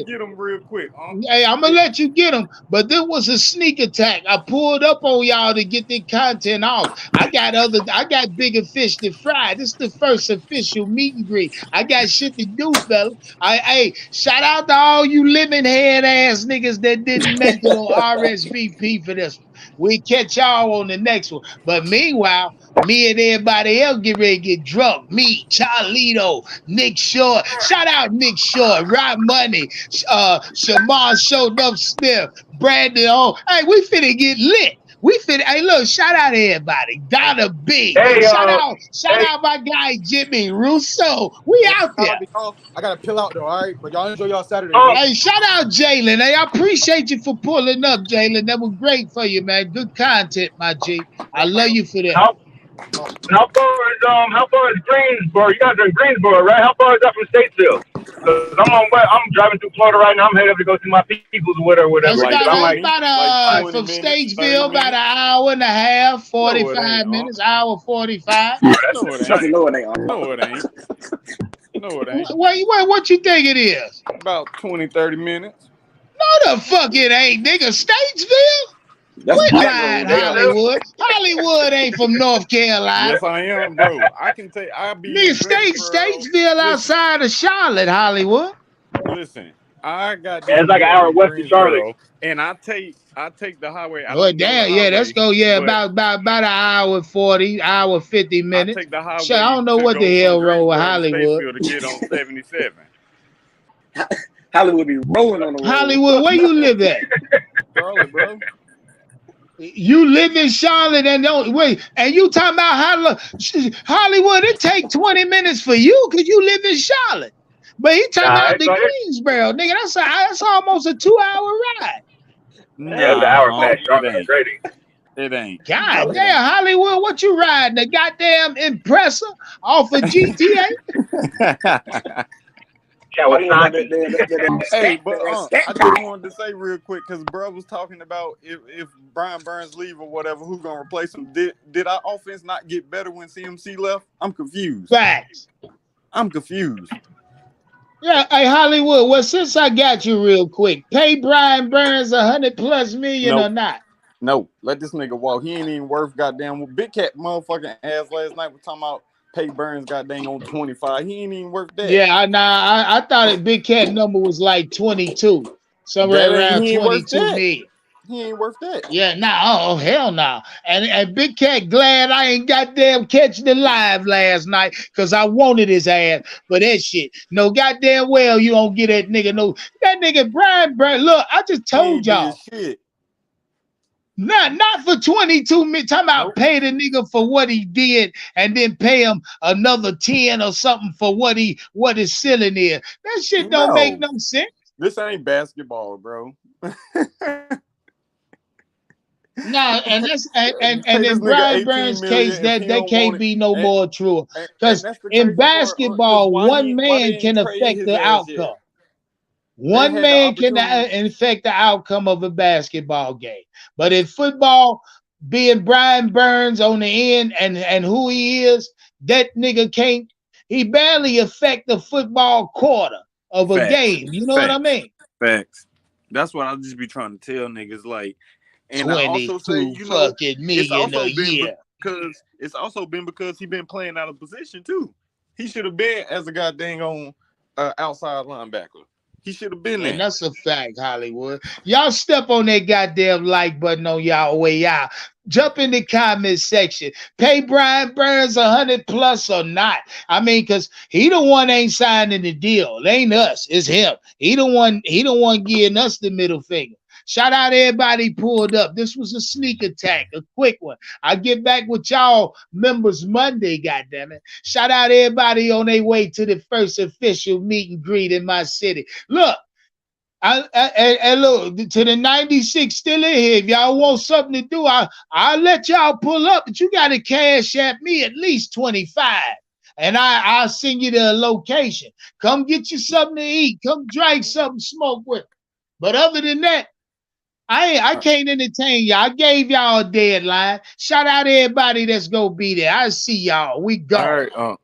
[SPEAKER 3] get him real quick.
[SPEAKER 1] Hey, I'm gonna let you get him, but this was a sneak attack. I pulled up on y'all to get the content off. I got bigger fish to fry. This is the first official meet and greet. I got shit to do, fella. Hey, shout out to all you living head ass niggas that didn't make it on RSVP for this one. We catch y'all on the next one. But meanwhile, me and everybody else get ready to get drunk. Me, Charlito, Nick Short. Shout out Nick Short, Rob Money, Shamar Showed Up Smith, Brandon. Hey, we finna get lit. Hey, look, shout out to everybody. Donna B.
[SPEAKER 7] Hey,
[SPEAKER 1] shout out my guy Jimmy Russo. We out there.
[SPEAKER 6] I gotta pill out though, all right? But y'all enjoy y'all Saturday.
[SPEAKER 1] Hey, shout out Jalen. Hey, I appreciate you for pulling up, Jalen. That was great for you, man. Good content, my G. I love you for that.
[SPEAKER 7] How far is Greensboro? You guys are in Greensboro, right? How far is that from Statesville? Because I'm driving through Florida right now. I'm headed up to go see my peoples or whatever.
[SPEAKER 1] From Statesville, about an hour and a half, 45 minutes, hour 45.
[SPEAKER 2] No, it ain't.
[SPEAKER 1] Wait, what you think it is?
[SPEAKER 3] About 20, 30 minutes.
[SPEAKER 1] No, the fuck it ain't, nigga. Statesville? Quit lying, Hollywood. Hollywood ain't from North Carolina.
[SPEAKER 3] Yes, I am, bro. I can I'll be
[SPEAKER 1] Statesville outside of Charlotte, Hollywood.
[SPEAKER 3] Listen, I got
[SPEAKER 7] Yeah,
[SPEAKER 3] this
[SPEAKER 7] it's like an
[SPEAKER 3] deal
[SPEAKER 7] hour
[SPEAKER 3] in
[SPEAKER 7] west of Charlotte.
[SPEAKER 3] Greensboro, and I take the highway. I
[SPEAKER 1] Oh
[SPEAKER 3] don't know the
[SPEAKER 1] damn, yeah, let's
[SPEAKER 3] highway,
[SPEAKER 1] go. Yeah,
[SPEAKER 3] but
[SPEAKER 1] about an hour 40, hour 50
[SPEAKER 3] I
[SPEAKER 1] minutes.
[SPEAKER 3] take the
[SPEAKER 1] Shit, I
[SPEAKER 3] highway
[SPEAKER 1] don't know
[SPEAKER 3] to
[SPEAKER 1] what
[SPEAKER 3] go
[SPEAKER 1] the
[SPEAKER 3] from
[SPEAKER 1] hell wrong with
[SPEAKER 3] Greensboro to
[SPEAKER 1] Hollywood.
[SPEAKER 3] Statesville to get on 77.
[SPEAKER 2] Hollywood be rolling on the road.
[SPEAKER 1] Hollywood, where you live at?
[SPEAKER 3] Charlotte, bro.
[SPEAKER 1] You live in Charlotte and don't wait, and you talking about Hollywood? It take 20 minutes for you because you live in Charlotte, but he talking
[SPEAKER 7] Nah,
[SPEAKER 1] about
[SPEAKER 7] it's
[SPEAKER 1] the
[SPEAKER 7] like
[SPEAKER 1] Greensboro, nigga. That's almost a 2-hour ride.
[SPEAKER 7] yeah, it's an hour
[SPEAKER 3] No,
[SPEAKER 7] past
[SPEAKER 3] it
[SPEAKER 7] Charlotte
[SPEAKER 3] ain't.
[SPEAKER 7] already.
[SPEAKER 3] It ain't.
[SPEAKER 1] God
[SPEAKER 3] It ain't.
[SPEAKER 1] damn, Hollywood, what you riding? The goddamn Impressor off of GTA?
[SPEAKER 2] Hollywood got
[SPEAKER 7] Kawasaki.
[SPEAKER 2] that
[SPEAKER 3] Hey,
[SPEAKER 2] scat,
[SPEAKER 3] but
[SPEAKER 2] that
[SPEAKER 3] I
[SPEAKER 2] scat
[SPEAKER 3] just
[SPEAKER 2] pack.
[SPEAKER 3] wanted to say real quick because bro was talking about if Brian Burns leave or whatever, who gonna replace him? Did our offense not get better when CMC left? I'm confused.
[SPEAKER 1] Facts.
[SPEAKER 3] I'm confused.
[SPEAKER 1] Yeah, hey Hollywood. Well, since I got you real quick, pay Brian Burns $100+ million or
[SPEAKER 3] Nope.
[SPEAKER 1] not?
[SPEAKER 3] No, let this nigga walk. He ain't even worth goddamn. What Big Cat motherfucking ass last night was talking about pay Burns goddamn on 25. He ain't even worth that.
[SPEAKER 1] Yeah, I thought it Big Cat number was like 22, somewhere
[SPEAKER 3] That ain't
[SPEAKER 1] around
[SPEAKER 3] he ain't worth
[SPEAKER 1] 22
[SPEAKER 3] that.
[SPEAKER 1] million.
[SPEAKER 3] He ain't worth that.
[SPEAKER 1] Yeah, nah, oh hell no. Nah. And Big Cat glad I ain't goddamn catching it live last night because I wanted his ass for that shit. No goddamn well you don't get that nigga no that nigga Brian Burns. Look, I just
[SPEAKER 3] He
[SPEAKER 1] told
[SPEAKER 3] ain't did
[SPEAKER 1] y'all.
[SPEAKER 3] shit.
[SPEAKER 1] Not for 22 million. Talking about
[SPEAKER 3] Nope.
[SPEAKER 1] pay the nigga for what he did and then pay him another 10 or something for what his ceiling is. That shit don't make
[SPEAKER 3] No.
[SPEAKER 1] no sense.
[SPEAKER 3] This ain't basketball, bro.
[SPEAKER 1] No, and that's and
[SPEAKER 3] Pay this
[SPEAKER 1] in
[SPEAKER 3] nigga
[SPEAKER 1] Brian
[SPEAKER 3] 18
[SPEAKER 1] Burns' case,
[SPEAKER 3] million if
[SPEAKER 1] that
[SPEAKER 3] he
[SPEAKER 1] that
[SPEAKER 3] don't want
[SPEAKER 1] can't
[SPEAKER 3] it.
[SPEAKER 1] be no
[SPEAKER 3] And
[SPEAKER 1] more true.
[SPEAKER 3] and
[SPEAKER 1] Because
[SPEAKER 3] that's the
[SPEAKER 1] in
[SPEAKER 3] crazy part. Because
[SPEAKER 1] basketball, one
[SPEAKER 3] why they
[SPEAKER 1] man
[SPEAKER 3] ain't
[SPEAKER 1] can
[SPEAKER 3] trade
[SPEAKER 1] affect
[SPEAKER 3] his
[SPEAKER 1] the
[SPEAKER 3] ass yet?
[SPEAKER 1] outcome.
[SPEAKER 3] They
[SPEAKER 1] One
[SPEAKER 3] had the
[SPEAKER 1] man can
[SPEAKER 3] opportunity.
[SPEAKER 1] affect the outcome of a basketball game. But in football, being Brian Burns on the end and who he is, that nigga can't. He barely affect the football quarter of a
[SPEAKER 3] Facts.
[SPEAKER 1] game. You know what I
[SPEAKER 3] Facts.
[SPEAKER 1] mean?
[SPEAKER 3] Facts. That's what I just be trying to tell niggas. Like, and I also say,
[SPEAKER 1] 22
[SPEAKER 3] you know,
[SPEAKER 1] fucking
[SPEAKER 3] it's
[SPEAKER 1] million a
[SPEAKER 3] also been
[SPEAKER 1] year.
[SPEAKER 3] because he been playing out of position too. He should have been as a goddamn on outside linebacker. He should have been
[SPEAKER 1] And
[SPEAKER 3] there.
[SPEAKER 1] that's a fact, Hollywood. Y'all step on that goddamn like button on y'all way out. Jump in the comment section. Pay Brian Burns $100+ or not. I mean, because he the one ain't signing the deal. It ain't us. It's him. He the one giving us the middle finger. Shout out to everybody pulled up. This was a sneak attack, a quick one. I get back with y'all members Monday, goddammit. Shout out to everybody on their way to the first official meet and greet in my city. Look, I look to the 96 still in here. If y'all want something to do, I'll let y'all pull up, but you gotta cash at me at least 25. And I'll send you the location. Come get you something to eat. Come drink something, smoke with. But other than that, I can't entertain y'all. I gave y'all a deadline. Shout out to everybody that's gonna be there. I see y'all. We
[SPEAKER 3] All
[SPEAKER 1] gone.
[SPEAKER 3] right.